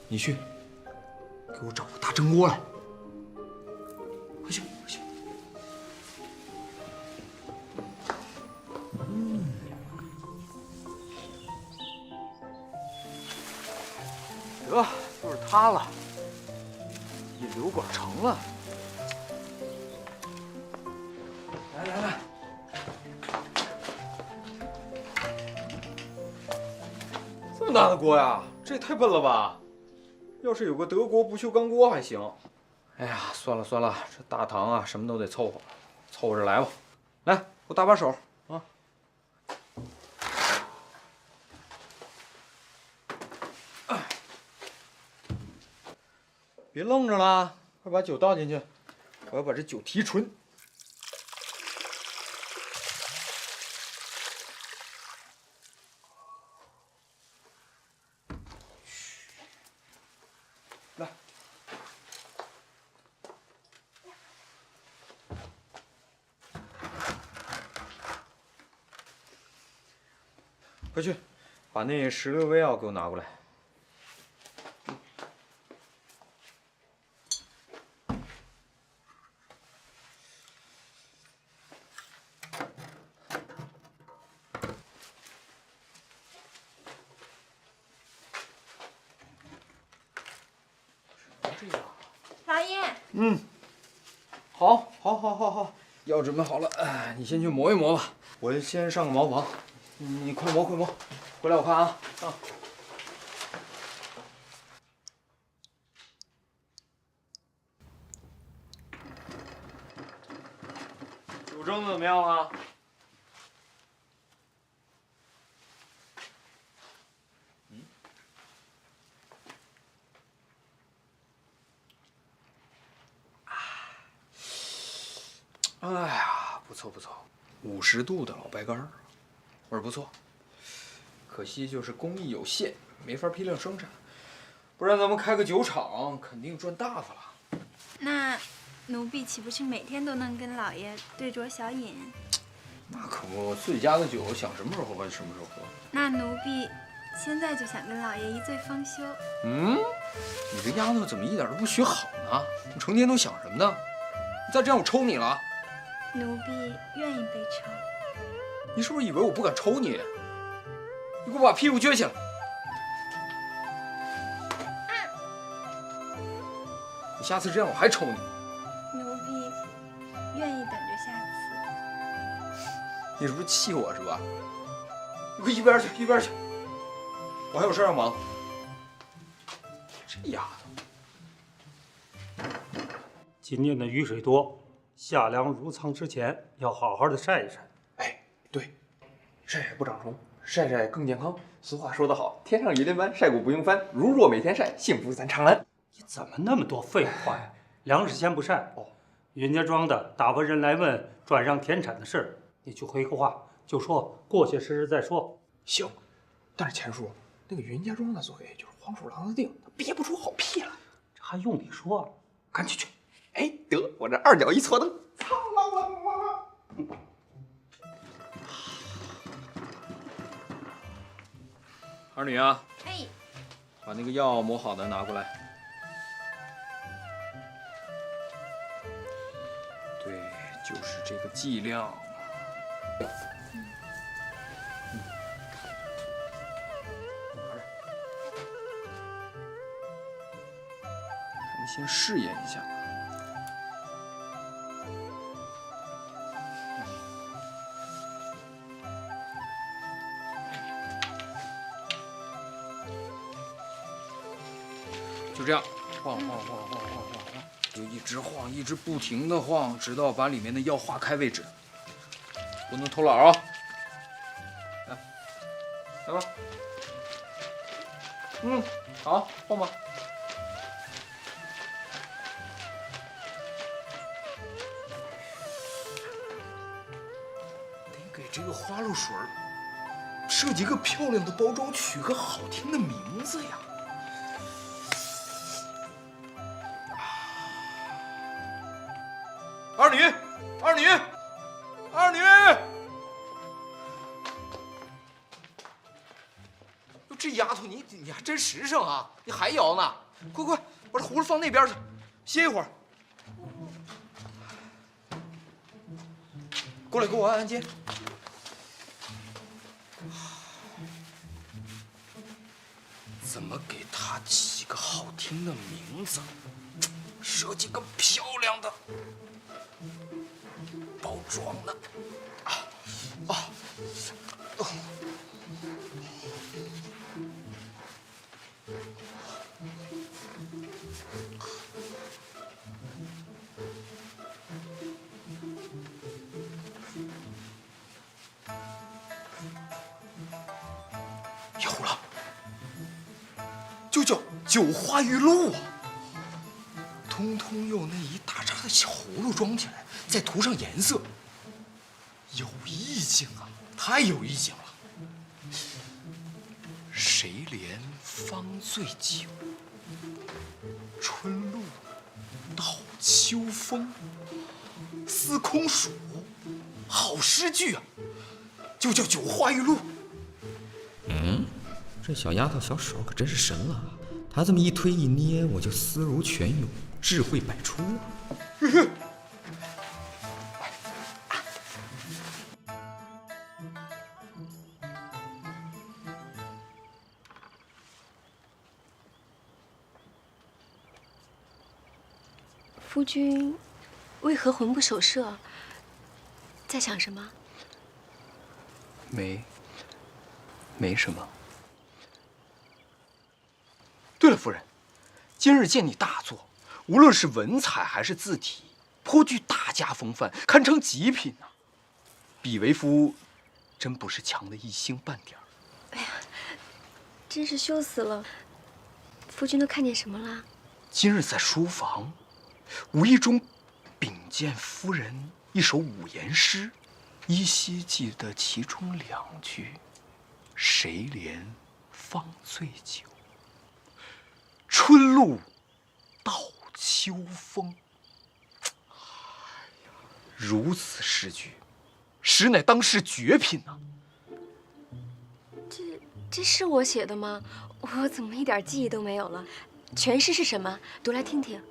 你去给我找个大蒸锅来，快去！得，就是它了。引流管成了。来，这么大的锅呀，这也太笨了吧！要是有个德国不锈钢锅还行。哎呀，算了，这大堂啊，什么都得凑合，凑合着来吧。来，给我搭把手啊！别愣着了，快把酒倒进去，我要把这酒提纯。来，快去，把那16味药给我拿过来。老爷，好，药准备好了，你先去磨一磨吧，我先上个茅房，你快磨，回来我看啊。蒸的怎么样了？哎呀，不错不错，50度的老白干儿，味儿不错。可惜就是工艺有限，没法批量生产，不然咱们开个酒厂肯定赚大发了。那奴婢岂不是每天都能跟老爷对酌小饮？那可不，自己家的酒想什么时候喝就什么时候喝。那奴婢现在就想跟老爷一醉方休。嗯，你这丫头怎么一点都不学好呢？你成天都想什么呢？你再这样我抽你了。奴婢愿意被抽。你是不是以为我不敢抽你？你给我把屁股撅起来！你下次这样我还抽你。奴婢愿意等着下次。你是不是气我是吧？你快一边去，一边去！我还有事要忙。这丫头，今年的雨水多，夏粮入仓之前要好好的晒一晒。哎，对，晒晒不长虫，晒晒更健康。俗话说得好，天上一连班，晒谷不用翻。如若每天晒，幸福咱长安。你怎么那么多废话呀？粮食先不晒。哦，云家庄的打发人来问转让田产的事儿，你去回个话，就说过些时日再说。行，但是钱叔，那个云家庄的嘴就是黄鼠狼的腚，他憋不出好屁来。这还用你说啊？赶紧去！哎，得，我这二脚一错蹬，操啦啦啦！二女啊，哎，把那个药磨好的拿过来。对，就是这个剂量。咱们先试验一下。就这样，晃，就一直晃，一直不停的晃，直到把里面的药化开为止。不能偷懒啊！来吧。好，晃吧。得给这个花露水设计个漂亮的包装，取个好听的名字呀。二女，哟，这丫头你还真实诚啊！你还摇呢？快，把这葫芦放那边去，歇一会儿。过来给我按肩。怎么给她起个好听的名字？设计个漂亮的包装呢？有了，就叫酒花玉露啊！通通用那一大扎的小葫芦装起来，再涂上颜色，有意境啊！太有意境了。谁怜芳醉酒，春露到秋风，思空暑，好诗句啊！就叫酒花玉露。这小丫头小手可真是神了，她这么一推一捏，我就思如泉涌，智慧百出啊！夫君为何魂不守舍？在想什么？没什么。对了，夫人，今日见你大作，无论是文采还是字体，颇具大家风范，堪称极品啊！比为夫真不是强的一星半点儿。哎呀，真是羞死了！夫君都看见什么了？今日在书房，无意中禀见夫人一首五言诗，依稀记得其中2句：“谁怜方醉酒，春露到秋风。”如此诗句，实乃当世绝品呐！这是我写的吗？我怎么一点记忆都没有了？全诗是什么？读来听听。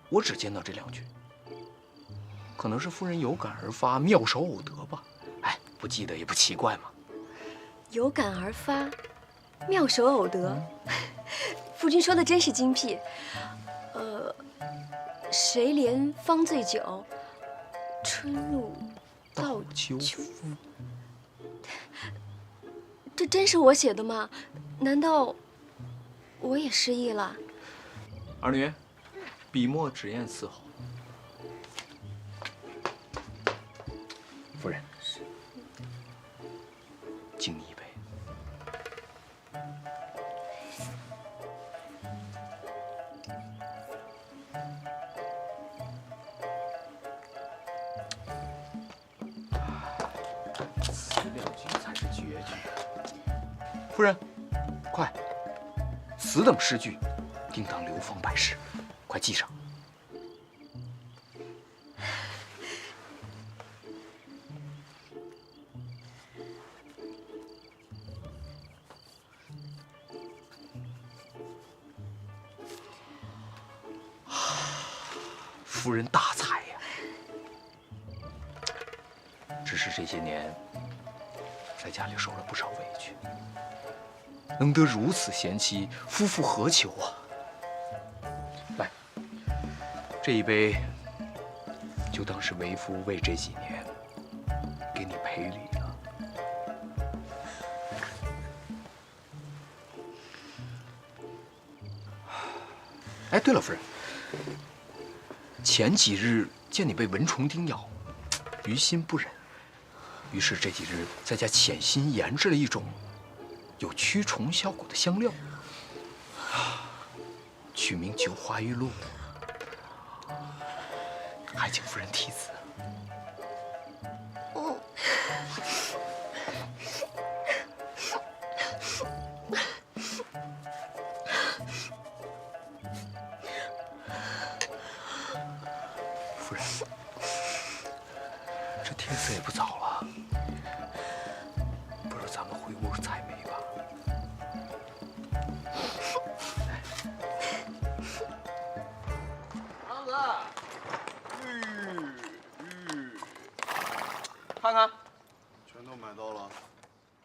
我只见到这2句，可能是夫人有感而发，妙手偶得吧。哎，不记得也不奇怪嘛。有感而发，妙手偶得。夫君说的真是精辟。谁怜方醉酒，春露到秋风。这真是我写的吗？难道我也失忆了？二女，笔墨纸砚伺候。夫人，敬你一杯。此2句才是绝句。夫人，快！此等诗句，定当流芳百世，快记上。夫人大才呀！只是这些年在家里受了不少委屈，能得如此贤妻，夫复何求啊？来，这一杯就当是为夫为这几年给你赔礼了。哎，对了，夫人，前几日见你被蚊虫叮咬，于心不忍，于是这几日在家潜心研制了一种有驱虫效果的香料，取名九花玉露，还请夫人题词。夫人，这天色也不早了，不如咱们回屋采梅吧。娘子，看看，全都买到了。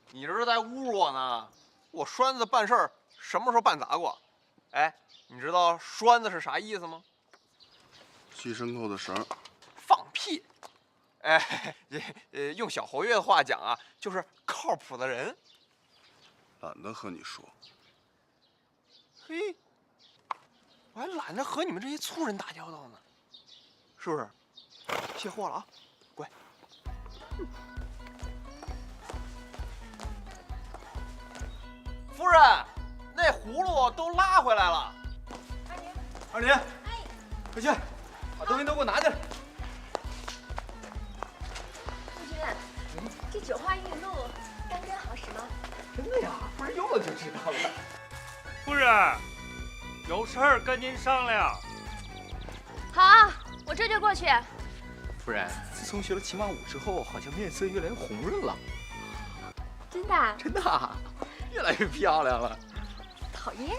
你这是在侮辱我呢！我栓子办事儿什么时候办砸过？哎，你知道栓子是啥意思吗？系牲口的绳。放屁！哎，用小侯爷的话讲啊，就是靠谱的人。懒得和你说。嘿，我还懒得和你们这些粗人打交道呢，是不是？卸货了啊，乖。夫人，那葫芦都拉回来了。二姐，快去，把东西都给我拿进来。夫君，这九花玉露干根好使吗？真的呀，夫人用了就知道了。夫人，有事儿跟您商量。好，我这就过去。夫人，自从学了骑马舞之后，好像面色越来越红润了。真的啊？真的啊，越来越漂亮了。讨厌。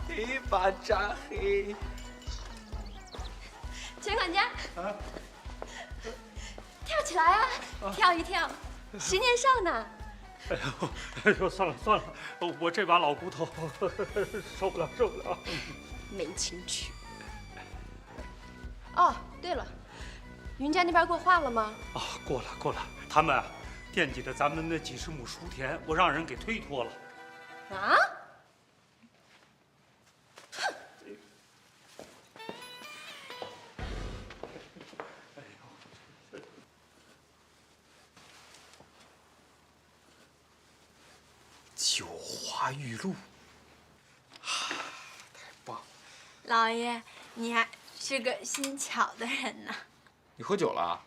黑巴扎黑。钱管家，跳起来啊！跳一跳，10年少呢。哎呦，算了算了，我这把老骨头受不了受不了。没情趣。哦，对了，云家那边过话了吗？啊，过了过了，他们惦记着咱们那几十亩熟田，我让人给推脱了。啊？哼！华玉露，太棒了！老爷，你还是个心巧的人呢。你喝酒了？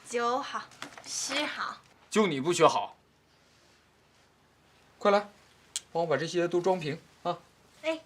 酒好，诗好。就你不学好。快来，帮我把这些都装瓶啊！哎。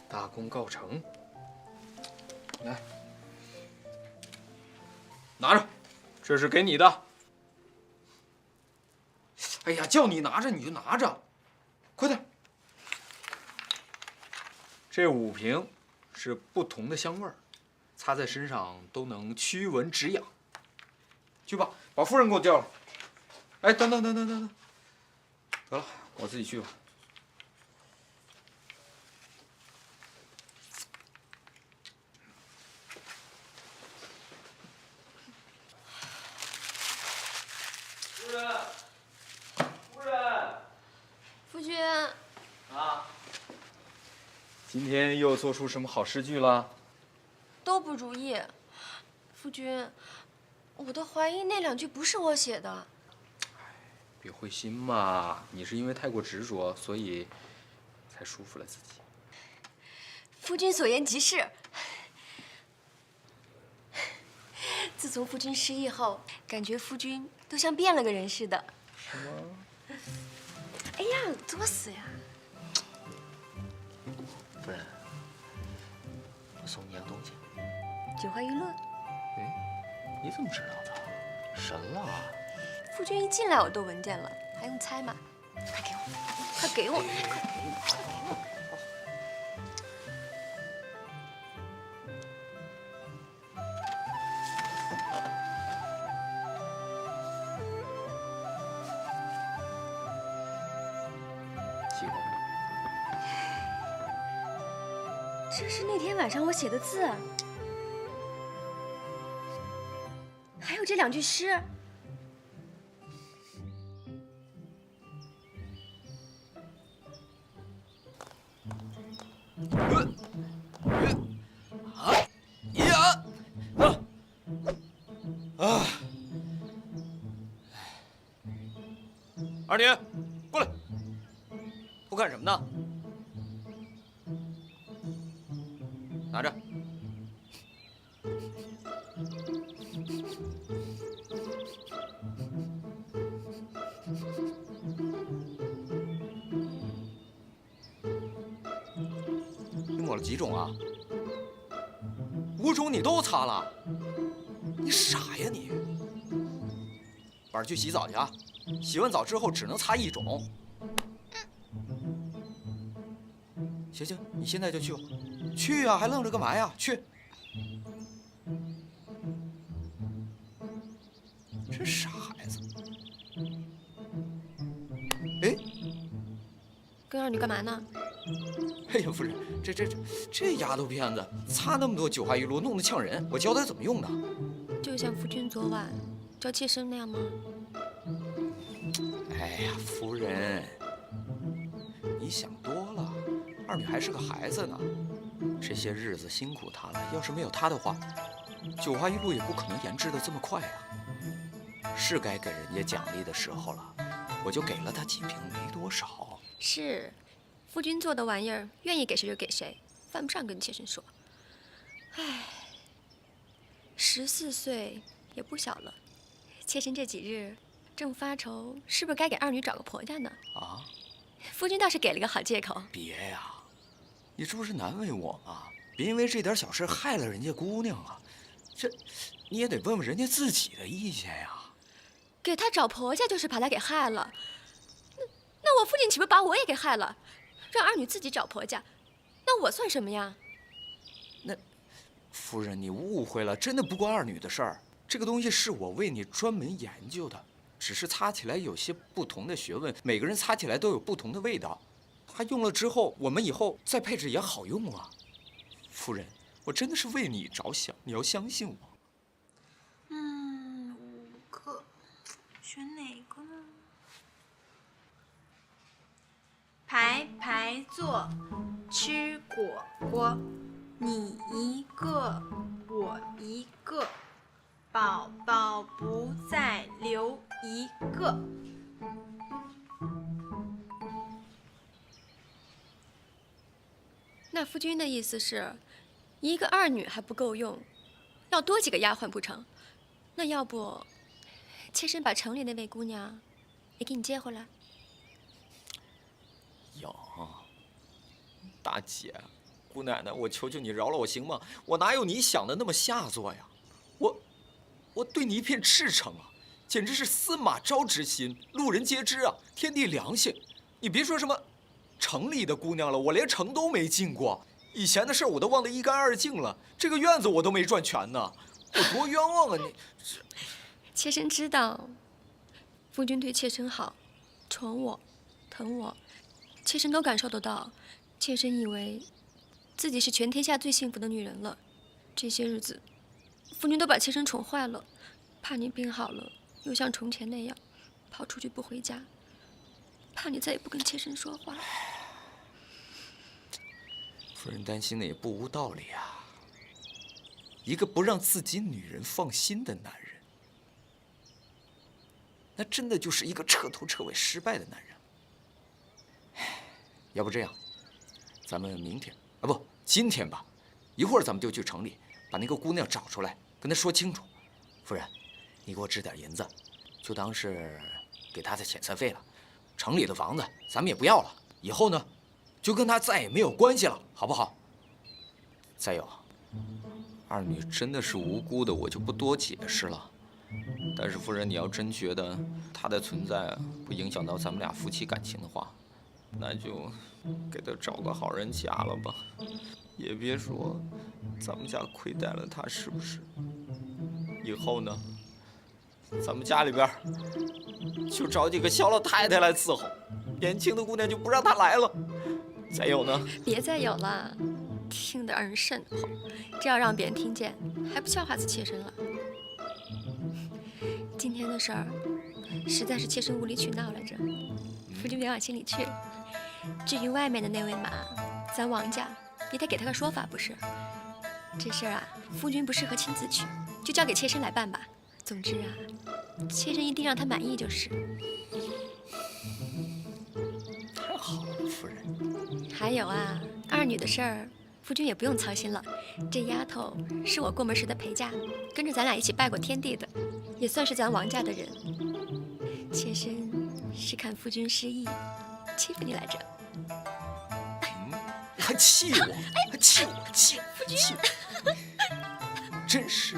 大功告成，来，拿着，这是给你的。哎呀，叫你拿着你就拿着，快点。这5瓶是不同的香味儿，擦在身上都能驱蚊止痒。去吧，把夫人给我叫来。哎，等，得了，我自己去吧。夫君。啊。今天又做出什么好诗句了？都不如意。夫君，我都怀疑那2句不是我写的。别灰心嘛，你是因为太过执着，所以才束缚了自己。夫君所言极是。自从夫君失忆后，感觉夫君都像变了个人似的。什么？哎呀，作死呀！夫人，我送你样东西。九花玉露。哎，你怎么知道的？神了！夫君一进来我都闻见了，还用猜吗？快给我，快给我，快给我，快给我！喜欢吗？这是那天晚上我写的字，还有这2句诗。二女，过来，都干什么呢？拿着。你抹了几种啊？5种你都擦了？你傻呀你！晚上去洗澡去啊！洗完澡之后只能擦1种。行，你现在就去吧。去呀，还愣着干嘛呀？去。这傻孩子。哎，跟二女干嘛呢？哎呀，夫人，这丫头片子擦那么多九花玉露，弄得呛人。我教她怎么用的。就像夫君昨晚教妾身那样吗？哎呀，夫人，你想多了。二女还是个孩子呢，这些日子辛苦她了。要是没有她的话，九花玉露也不可能研制的这么快啊。是该给人家奖励的时候了，我就给了她几瓶，没多少。是，夫君做的玩意儿，愿意给谁就给谁，犯不上跟妾身说。唉，14岁也不小了，妾身这几日正发愁是不是该给二女找个婆家呢？啊？夫君倒是给了个好借口。别呀，你这不是难为我吗？别因为这点小事害了人家姑娘啊！这你也得问问人家自己的意见呀。给她找婆家就是把她给害了，那我父亲岂不是把我也给害了？让二女自己找婆家，那我算什么呀？那夫人，你误会了，真的不关二女的事儿。这个东西是我为你专门研究的，只是擦起来有些不同的学问，每个人擦起来都有不同的味道。它用了之后，我们以后再配置也好用啊。夫人，我真的是为你着想，你要相信我。 5个，选哪个呢？排排坐，吃果果，你一个，我一个，宝宝不再留一个。那夫君的意思是，一个二女还不够用，要多几个丫鬟不成？那要不，妾身把城里那位姑娘也给你接回来？呀，大姐，姑奶奶，我求求你饶了我行吗？我哪有你想的那么下作呀？我对你一片赤诚啊，简直是司马昭之心，路人皆知啊，天地良心。你别说什么城里的姑娘了，我连城都没进过，以前的事我都忘得一干二净了，这个院子我都没转全呢，我多冤枉啊你！妾身知道，夫君对妾身好，宠我，疼我。 妾身都感受得到，妾身以为自己是全天下最幸福的女人了。这些日子，夫君都把妾身宠坏了，怕你病好了又像从前那样跑出去不回家，怕你再也不跟妾身说话。夫人担心的也不无道理啊。一个不让自己女人放心的男人，那真的就是一个彻头彻尾失败的男人。 要不这样，咱们明天啊不，今天吧，一会儿咱们就去城里把那个姑娘找出来，跟她说清楚。夫人，你给我支点银子，就当是给她的遣散费了。城里的房子咱们也不要了，以后呢，就跟她再也没有关系了，好不好？再有，二女真的是无辜的，我就不多解释了。但是夫人，你要真觉得她的存在不影响到咱们俩夫妻感情的话， 那就给他找个好人家了吧，也别说咱们家亏待了他，是不是？以后呢，咱们家里边就找几个小老太太来伺候，年轻的姑娘就不让她来了。再有呢，别再有了，听得让人瘆得慌。这要让别人听见，还不笑话死妾身了？今天的事儿，实在是妾身无理取闹来着，夫君别往心里去。 至于外面的那位马，咱王家也得给他个说法，不是？这事儿啊，夫君不适合亲自去，就交给妾身来办吧。总之啊，妾身一定让他满意就是。太好了，夫人。还有啊，二女的事儿，夫君也不用操心了。这丫头是我过门时的陪嫁，跟着咱俩一起拜过天地的，也算是咱王家的人。妾身是看夫君失意，欺负你来着。 还气我，还气我，气我，真是。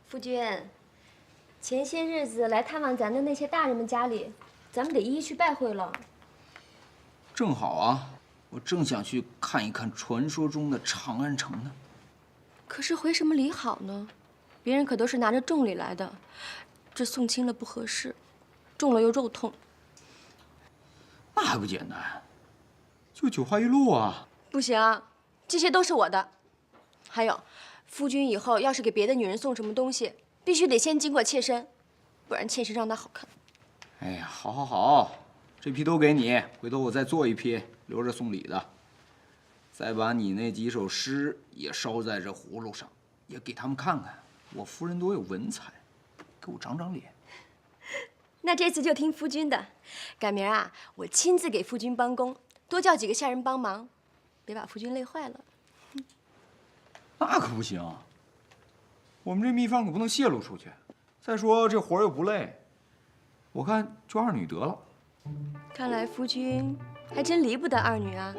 夫君，前些日子来探望咱的那些大人们家里，咱们得一一去拜会了。正好啊，我正想去看一看传说中的长安城呢。可是回什么礼好呢？ 别人可都是拿着重礼来的，这送轻了不合适，重了又肉痛。那还不简单，就九花一路啊！不行，这些都是我的。还有，夫君以后要是给别的女人送什么东西，必须得先经过妾身，不然妾身让她好看。哎呀，好，好，好，这批都给你，回头我再做一批，留着送礼的。再把你那几首诗也烧在这葫芦上，也给他们看看。 我夫人多有文采，给我长长脸。那这次就听夫君的，改明儿啊，我亲自给夫君帮工，多叫几个下人帮忙，别把夫君累坏了。那可不行，我们这秘方可不能泄露出去。再说这活又不累，我看就二女得了。看来夫君还真离不得二女啊！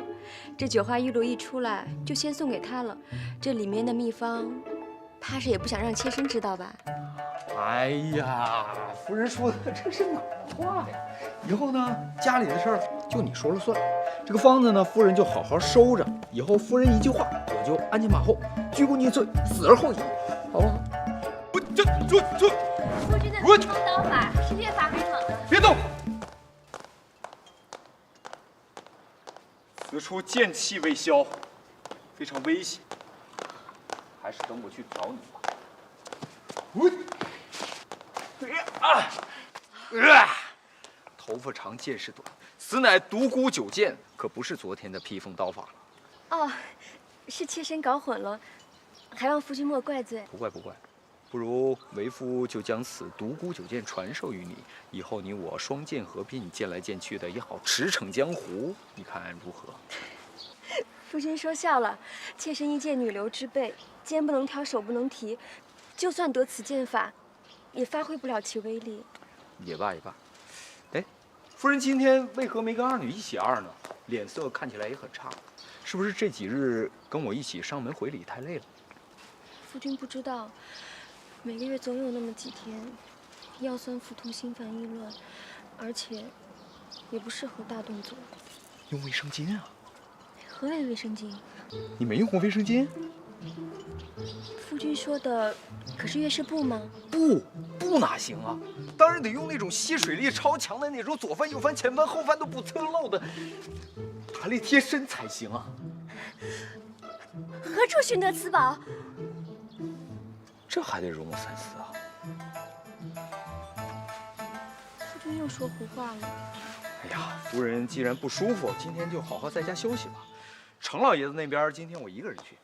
这九花玉露一出来，就先送给她了。这里面的秘方，怕是也不想让妾身知道吧？哎呀，夫人说的这是哪话呀？以后呢，家里的事儿就你说了算。这个方子呢，夫人就好好收着。以后夫人一句话，我就鞍前马后，鞠躬尽瘁，死而后已，好不好？夫君的秘方刀法是越发威猛了。别动！此处剑气未消，非常危险，还是等我去找你吧。头发长，见识短，此乃独孤九剑，可不是昨天的披风刀法了。哦，是妾身搞混了，还望夫君莫怪罪。不怪不怪，不如为夫就将此独孤九剑传授于你，以后你我双剑合并，剑来剑去的也好驰骋江湖，你看如何？夫君说笑了，妾身一介女流之辈，肩不能挑，手不能提，就算得此剑法，也发挥不了其威力。也罢也罢。哎，夫人今天为何没跟二女一起二呢？脸色看起来也很差，是不是这几日跟我一起上门回礼太累了？夫君不知道，每个月总有那么几天，腰酸腹痛、心烦意乱，而且也不适合大动作。用卫生巾啊？何为卫生巾？你没用过卫生巾？夫君说的可是月事布吗？不哪行啊！当然得用那种吸水力超强的那种，左翻右翻前翻后翻都不侧漏的弹力贴身才行啊！何处寻得此宝？这还得容我三思啊！夫君又说胡话了。哎呀，夫人既然不舒服，今天就好好在家休息吧。程老爷子那边今天我一个人去。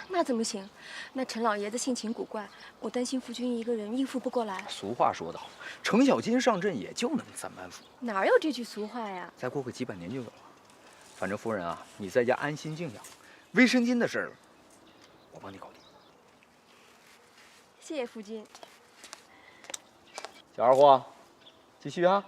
那怎么行？那陈老爷子性情古怪，我担心夫君一个人应付不过来。俗话说得好，程小金上阵也就能3板斧。哪有这句俗话呀？再过个几百年就有了。反正夫人啊，你在家安心静养，卫生巾的事儿，我帮你搞定。谢谢夫君。小二货，继续啊！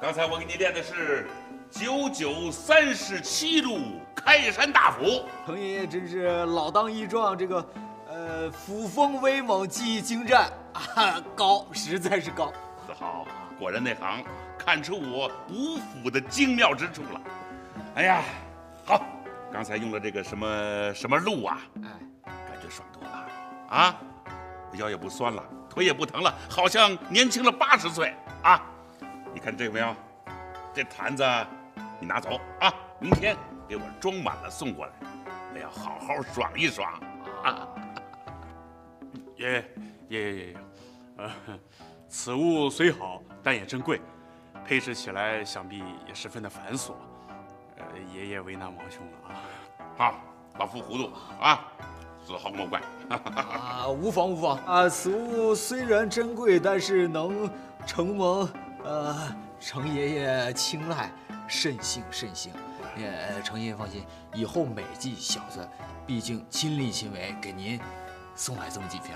刚才我给你练的是9937路开山大斧。程爷爷真是老当益壮，这个斧锋威猛，技艺精湛啊，高，实在是高。子豪果然内行，看出我五斧的精妙之处了。哎呀，好，刚才用了这个什么路啊，感觉爽多了啊，腰也不酸了，腿也不疼了，好像年轻了80岁啊！你看这个没有？这坛子你拿走啊，明天给我装满了送过来，我要好好爽一爽啊！爷，此物虽好，但也真贵，配饰起来想必也十分的繁琐。爷爷为难王兄了啊！好，老夫糊涂啊，子豪莫怪。啊，无妨无妨啊！此物虽然珍贵，但是能承蒙程爷爷青睐，甚幸甚幸。程爷爷放心，以后每季小子毕竟亲力亲为给您送来这么几瓶，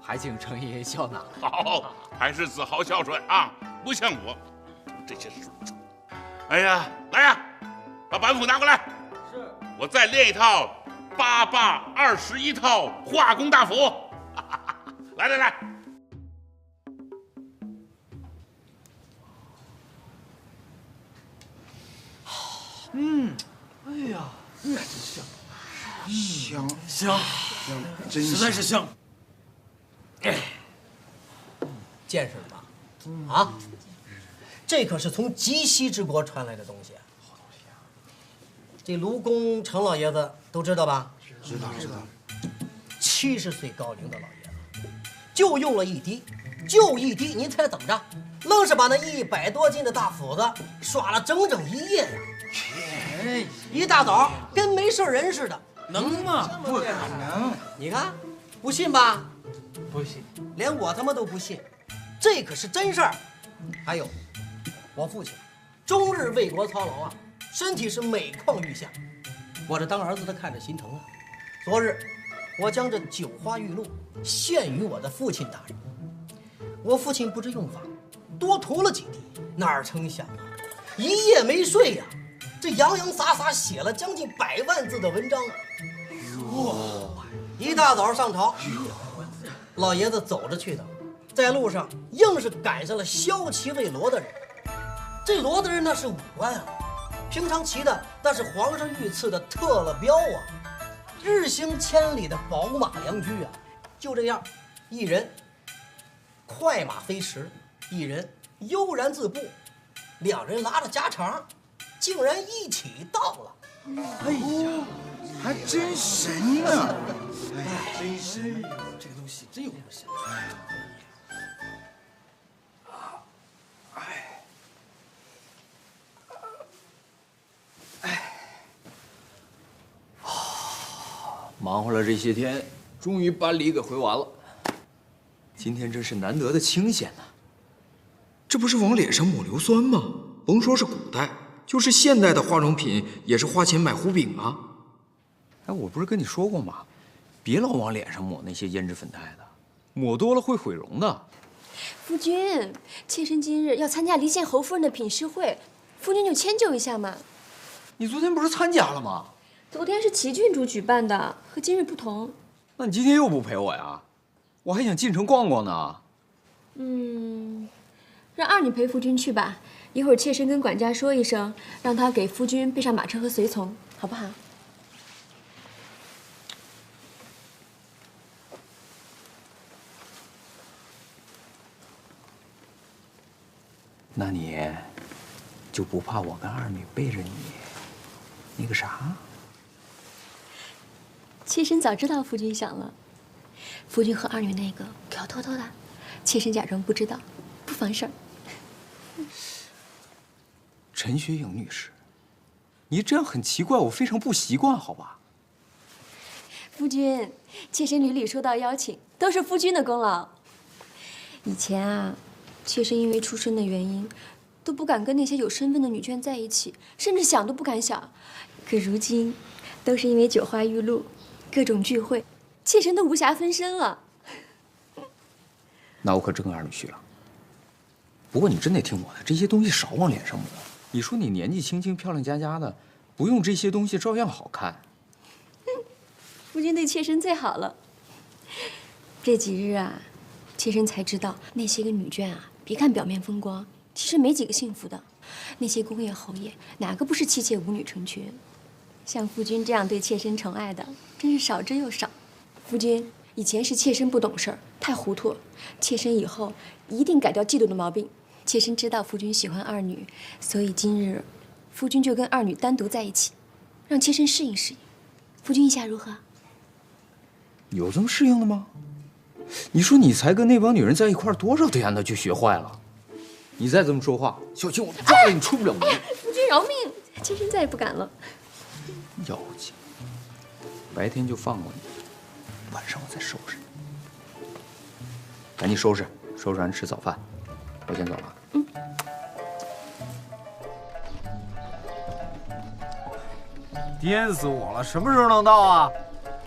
还请程爷爷笑纳。好，还是子豪孝顺啊，不像我这些事。哎呀，来呀，把板斧拿过来。是，我再练一套8821套化工大斧。来来来。哎呀，真香，香，真实在是香。见识了吧？啊，这可是从极西之国传来的东西。好东西啊！这卢公程老爷子都知道吧？知道。 70岁高龄的老爷子，就用了一滴，就一滴，您猜怎么着？愣是把那100多斤的大斧子刷了整整1夜呀！一大早跟没事人似的，能吗？不可能！你看，不信吧？不信，连我他妈都不信，这可是真事儿。还有，我父亲终日为国操劳啊，身体是每况愈下，我这当儿子的看着心疼啊。昨日，我将这九花玉露献于我的父亲大人，我父亲不知用法，多涂了几滴，哪成想啊，一夜没睡呀，这洋洋洒洒写了将近100万字的文章啊！哇！一大早上朝，老爷子走着去的，在路上硬是赶上了骁骑魏罗的人。这罗的人那是武官啊，平常骑的那是皇上御赐的特了标啊，日行千里的宝马良驹啊。就这样，一人快马飞驰，一人悠然自步，两人拉着家常，竟然一起到了。哎呀，还真神呢！哎，真神！这个东西真有那么神。忙活了这些天，终于把礼给回完了。今天真是难得的清闲呐！这不是往脸上抹硫酸吗？甭说是古代，就是现代的化妆品，也是花钱买糊饼啊。哎，我不是跟你说过吗？别老往脸上抹那些胭脂粉黛的，抹多了会毁容的。夫君，妾身今日要参加离间侯夫人的品诗会，夫君就迁就一下嘛。你昨天不是参加了吗？昨天是齐郡主举办的，和今日不同。那你今天又不陪我呀？我还想进城逛逛呢。让二女陪夫君去吧。一会儿妾身跟管家说一声，让他给夫君备上马车和随从，好不好？那你就不怕我跟二女背着你那个啥？妾身早知道夫君想了，夫君和二女那个可要偷偷的，妾身假装不知道，不妨事儿。陈雪影女士，你这样很奇怪，我非常不习惯，好吧？夫君，妾身屡屡收到邀请，都是夫君的功劳。以前啊，妾身因为出身的原因，都不敢跟那些有身份的女眷在一起，甚至想都不敢想。可如今，都是因为九花玉露，各种聚会，妾身都无暇分身了。那我可真跟二女去了。不过你真得听我的，这些东西少往脸上抹。你说你年纪轻轻、漂亮佳佳的，不用这些东西照样好看。夫君对妾身最好了。这几日啊，妾身才知道那些个女眷啊，别看表面风光，其实没几个幸福的。那些公爷侯爷，哪个不是妻妾舞女成群？像夫君这样对妾身宠爱的，真是少之又少。夫君，以前是妾身不懂事儿，太糊涂了。妾身以后一定改掉嫉妒的毛病。妾身知道夫君喜欢二女，所以今日夫君就跟二女单独在一起，让妾身适应适应。夫君意下如何？有这么适应的吗？你说你才跟那帮女人在一块儿多少天呢，就学坏了？你再这么说话，小心我抓了你出不了门。夫君饶命，妾身再也不敢了。妖精，白天就放过你，晚上我再收拾你。赶紧收拾，收拾完吃早饭。我先走了。颠死我了！什么时候能到啊？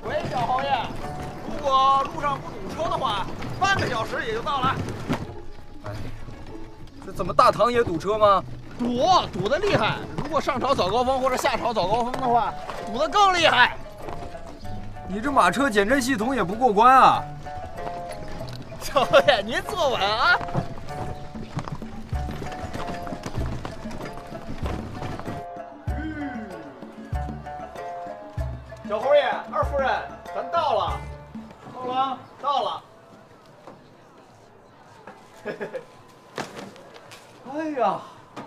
喂，小侯爷，如果路上不堵车的话，半个小时也就到了。哎，这怎么大堂也堵车吗？堵得厉害！如果上朝早高峰或者下朝早高峰的话，堵得更厉害。你这马车减震系统也不过关啊！小侯爷，您坐稳啊！小侯爷，二夫人，咱到了。后郎到了。哎呀，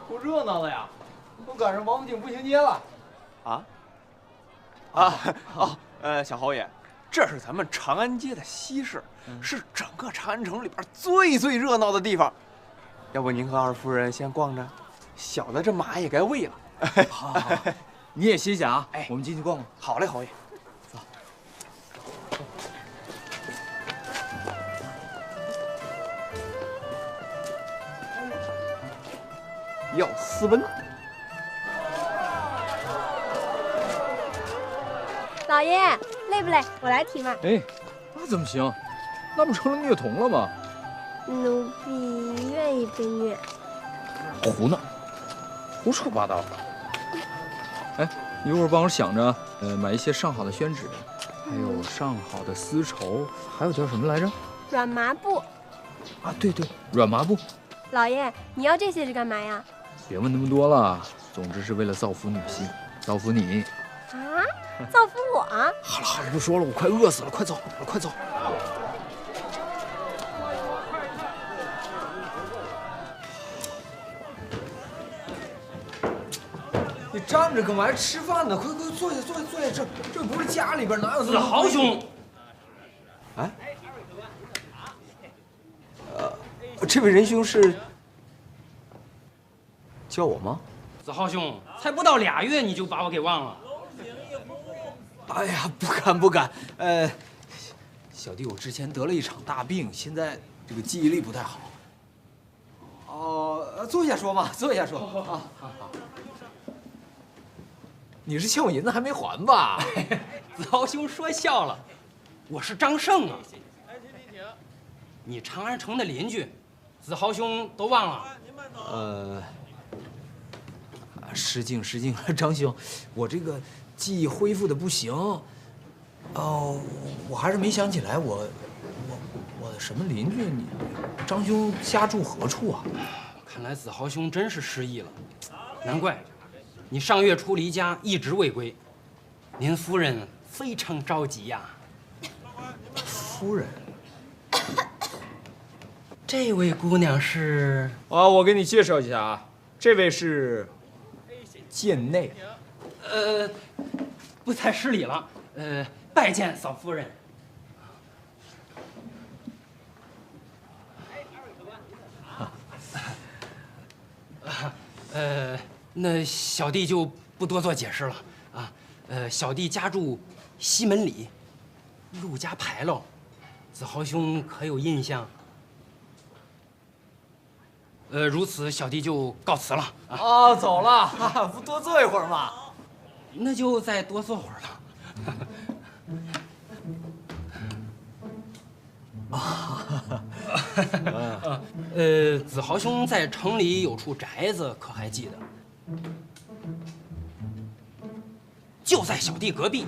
够热闹的呀！都赶上王府井步行街了。小侯爷，这是咱们长安街的西市，是整个长安城里边最热闹的地方。要不您和二夫人先逛着，小的这马也该喂了。好，你也歇歇啊。我们进去逛逛。好嘞，侯爷。要斯文。老爷累不累？我来提嘛。哎，那怎么行？那不成了虐童了吗？奴婢愿意被虐。胡闹，胡说八道。哎，一会儿帮我想着，买一些上好的宣纸，还有上好的丝绸，还有叫什么来着？软麻布。啊，对对，软麻布。老爷，你要这些是干嘛呀？别问那么多了，总之是为了造福女性，造福你。啊？造福我？好了好了，不说了，我快饿死了，快走，快走。你站着干嘛？吃饭呢？快快坐下，坐下，坐下！这不是家里边，哪有这么豪兄？哎，这位仁兄是叫我吗？子豪兄，才不到2月你就把我给忘了。哎呀，不敢不敢。小弟我之前得了一场大病，现在这个记忆力不太好。哦，坐下说嘛，坐下说。好。你是欠我银子还没还吧？子豪兄说笑了，我是张胜啊。你长安城的邻居，子豪兄都忘了？失敬，张兄，我这个记忆恢复的不行。哦，我还是没想起来我的什么邻居？你张兄家住何处啊？看来子豪兄真是失忆了，难怪。你上月初离家，一直未归，您夫人非常着急呀。夫人，这位姑娘是？我给你介绍一下啊，这位是贱内。不才失礼了。拜见嫂夫人。那小弟就不多做解释了啊。小弟家住西门里，陆家牌楼，子豪兄可有印象？如此，小弟就告辞了啊。走了，不多坐一会儿吗？那就再多坐会儿了。子豪兄在城里有处宅子，可还记得？就在小弟隔壁。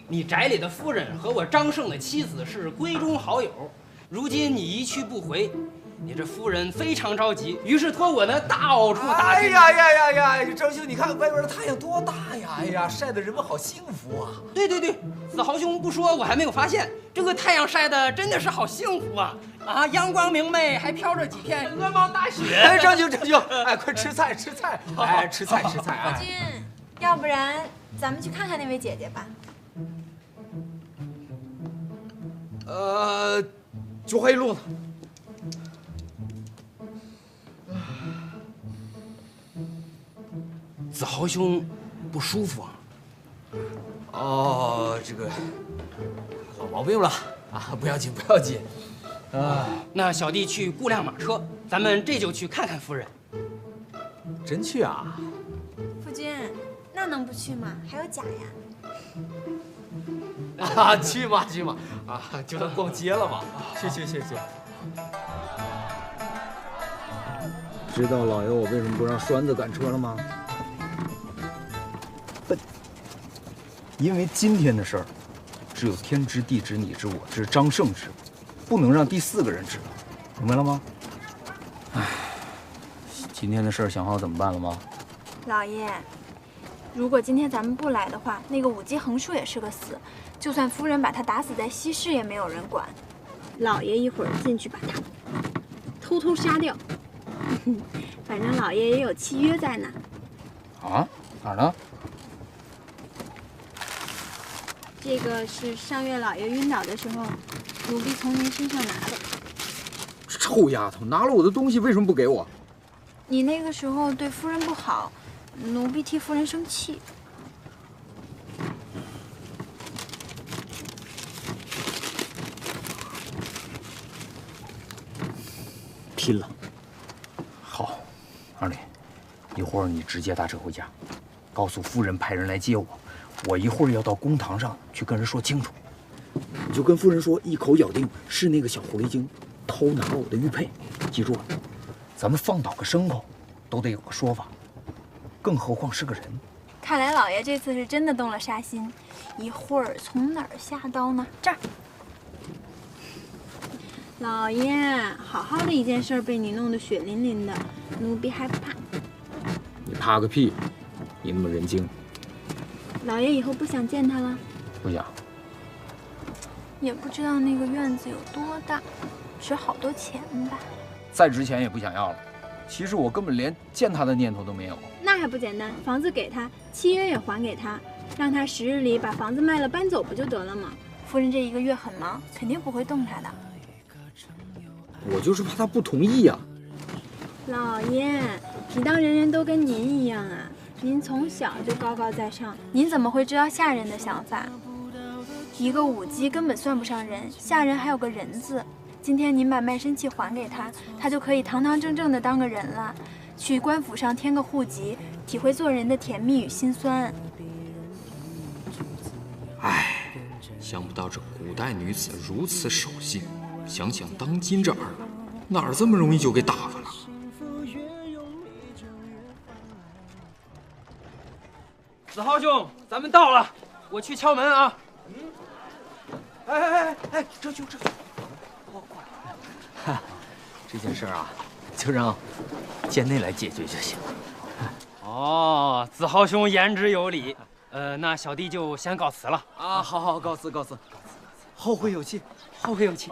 你宅里的夫人和我张胜的妻子是闺中好友，如今你一去不回，你这夫人非常着急，于是托我呢到处打听。哎呀，张兄，你看外边的太阳多大呀！哎呀，晒得人们好幸福啊！对，子豪兄不说，我还没有发现，这个太阳晒得真的是好幸福啊！啊，阳光明媚，还飘着几片鹅毛大雪。哎，张兄，哎，快吃菜！哎，吃菜！夫君，要不然咱们去看看那位姐姐吧。菊花一路呢。子豪兄不舒服啊？这个老毛病了啊，不要紧。那小弟去雇辆马车，咱们这就去看看夫人。真去啊？夫君，那能不去吗？还有甲呀。去嘛，就当逛街了嘛。去。知道老爷我为什么不让栓子赶车了吗？因为今天的事儿，只有天知地知你知我知张胜知，不能让第4个人知道，明白了吗？唉，今天的事儿想好怎么办了吗？老爷，如果今天咱们不来的话，那个武姬横竖也是个死，就算夫人把他打死在西市，也没有人管。老爷一会儿进去把他偷偷杀掉，反正老爷也有契约在呢。啊？哪儿呢？这个是上月老爷晕倒的时候，奴婢从您身上拿的。臭丫头，拿了我的东西为什么不给我？你那个时候对夫人不好，奴婢替夫人生气。拼了！好，二李，一会儿你直接打车回家，告诉夫人派人来接我。我一会儿要到公堂上去跟人说清楚。你就跟夫人说，一口咬定是那个小狐狸精偷拿了我的玉佩。记住了，咱们放倒个牲口，都得有个说法，更何况是个人。看来老爷这次是真的动了杀心。一会儿从哪儿下刀呢？这儿。老爷，好好的一件事被你弄得血淋淋的，奴婢害怕。你怕个屁！你那么人精。老爷以后不想见他了？不想。也不知道那个院子有多大，值好多钱吧？再值钱也不想要了。其实我根本连见他的念头都没有。那还不简单？房子给他，契约也还给他，让他10日里把房子卖了搬走不就得了吗？夫人这1个月很忙，肯定不会动他的。我就是怕他不同意呀。老爷，你当人人都跟您一样啊？您从小就高高在上，您怎么会知道下人的想法？一个舞姬根本算不上人，下人还有个人字。今天您把卖身契还给他，他就可以堂堂正正的当个人了，去官府上填个户籍，体会做人的甜蜜与辛酸。唉，想不到这古代女子如此守信，想想当今这儿哪儿这么容易就给打发了？子豪兄，咱们到了，我去敲门啊。哎，这就哈，这件事啊，就让贱内来解决就行。哦，子豪兄言之有理。那小弟就先告辞了。啊，好，告辞。后会有期，后会有期。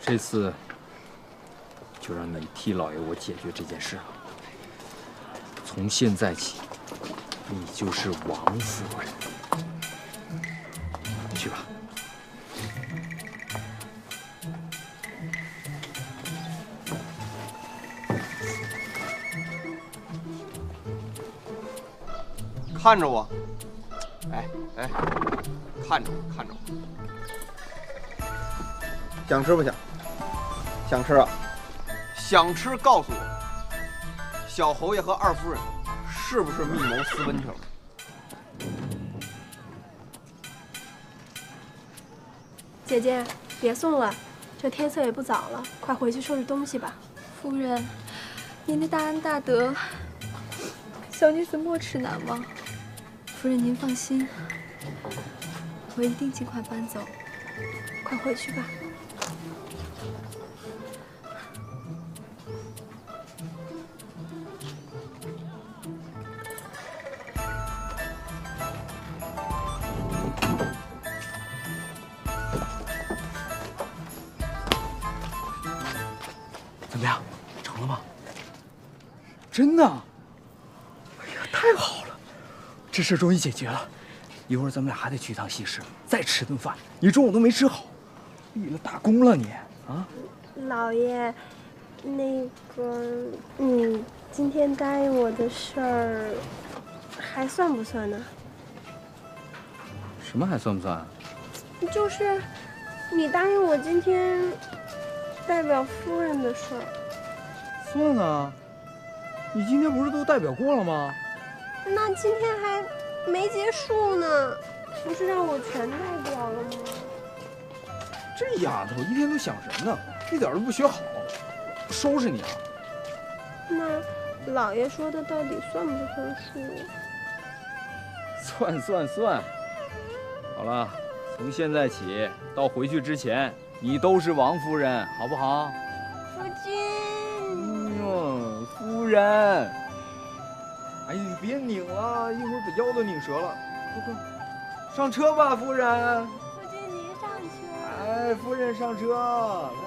这次就让你替老爷我解决这件事了。从现在起，你就是王夫人。去吧。看着我，哎，看着我。想吃不想？想吃啊！想吃，告诉我，小侯爷和二夫人是不是密谋私奔去了？姐姐，别送了，这天色也不早了，快回去收拾东西吧。夫人，您的大恩大德，小女子没齿难忘。夫人您放心，我一定尽快搬走。快回去吧。怎么样，成了吗？真的？哎呀，太好了，这事终于解决了。一会儿咱们俩还得去一趟西市，再吃顿饭。你中午都没吃好，立了大功了你啊！老爷，那个你今天答应我的事儿，还算不算呢？什么还算不算？就是你答应我今天代表夫人的事儿。算啊，你今天不是都代表过了吗？那今天还没结束呢，不是让我全代表了吗？这丫头一天都想什么呢？一点都不学好，收拾你啊！那老爷说的到底算不算数？算。好了，从现在起到回去之前，你都是王夫人，好不好？夫君。夫人。哎呀，你别拧了，一会儿把腰都拧折了。快，上车吧，夫人。夫君您上车。哎，夫人上车，来。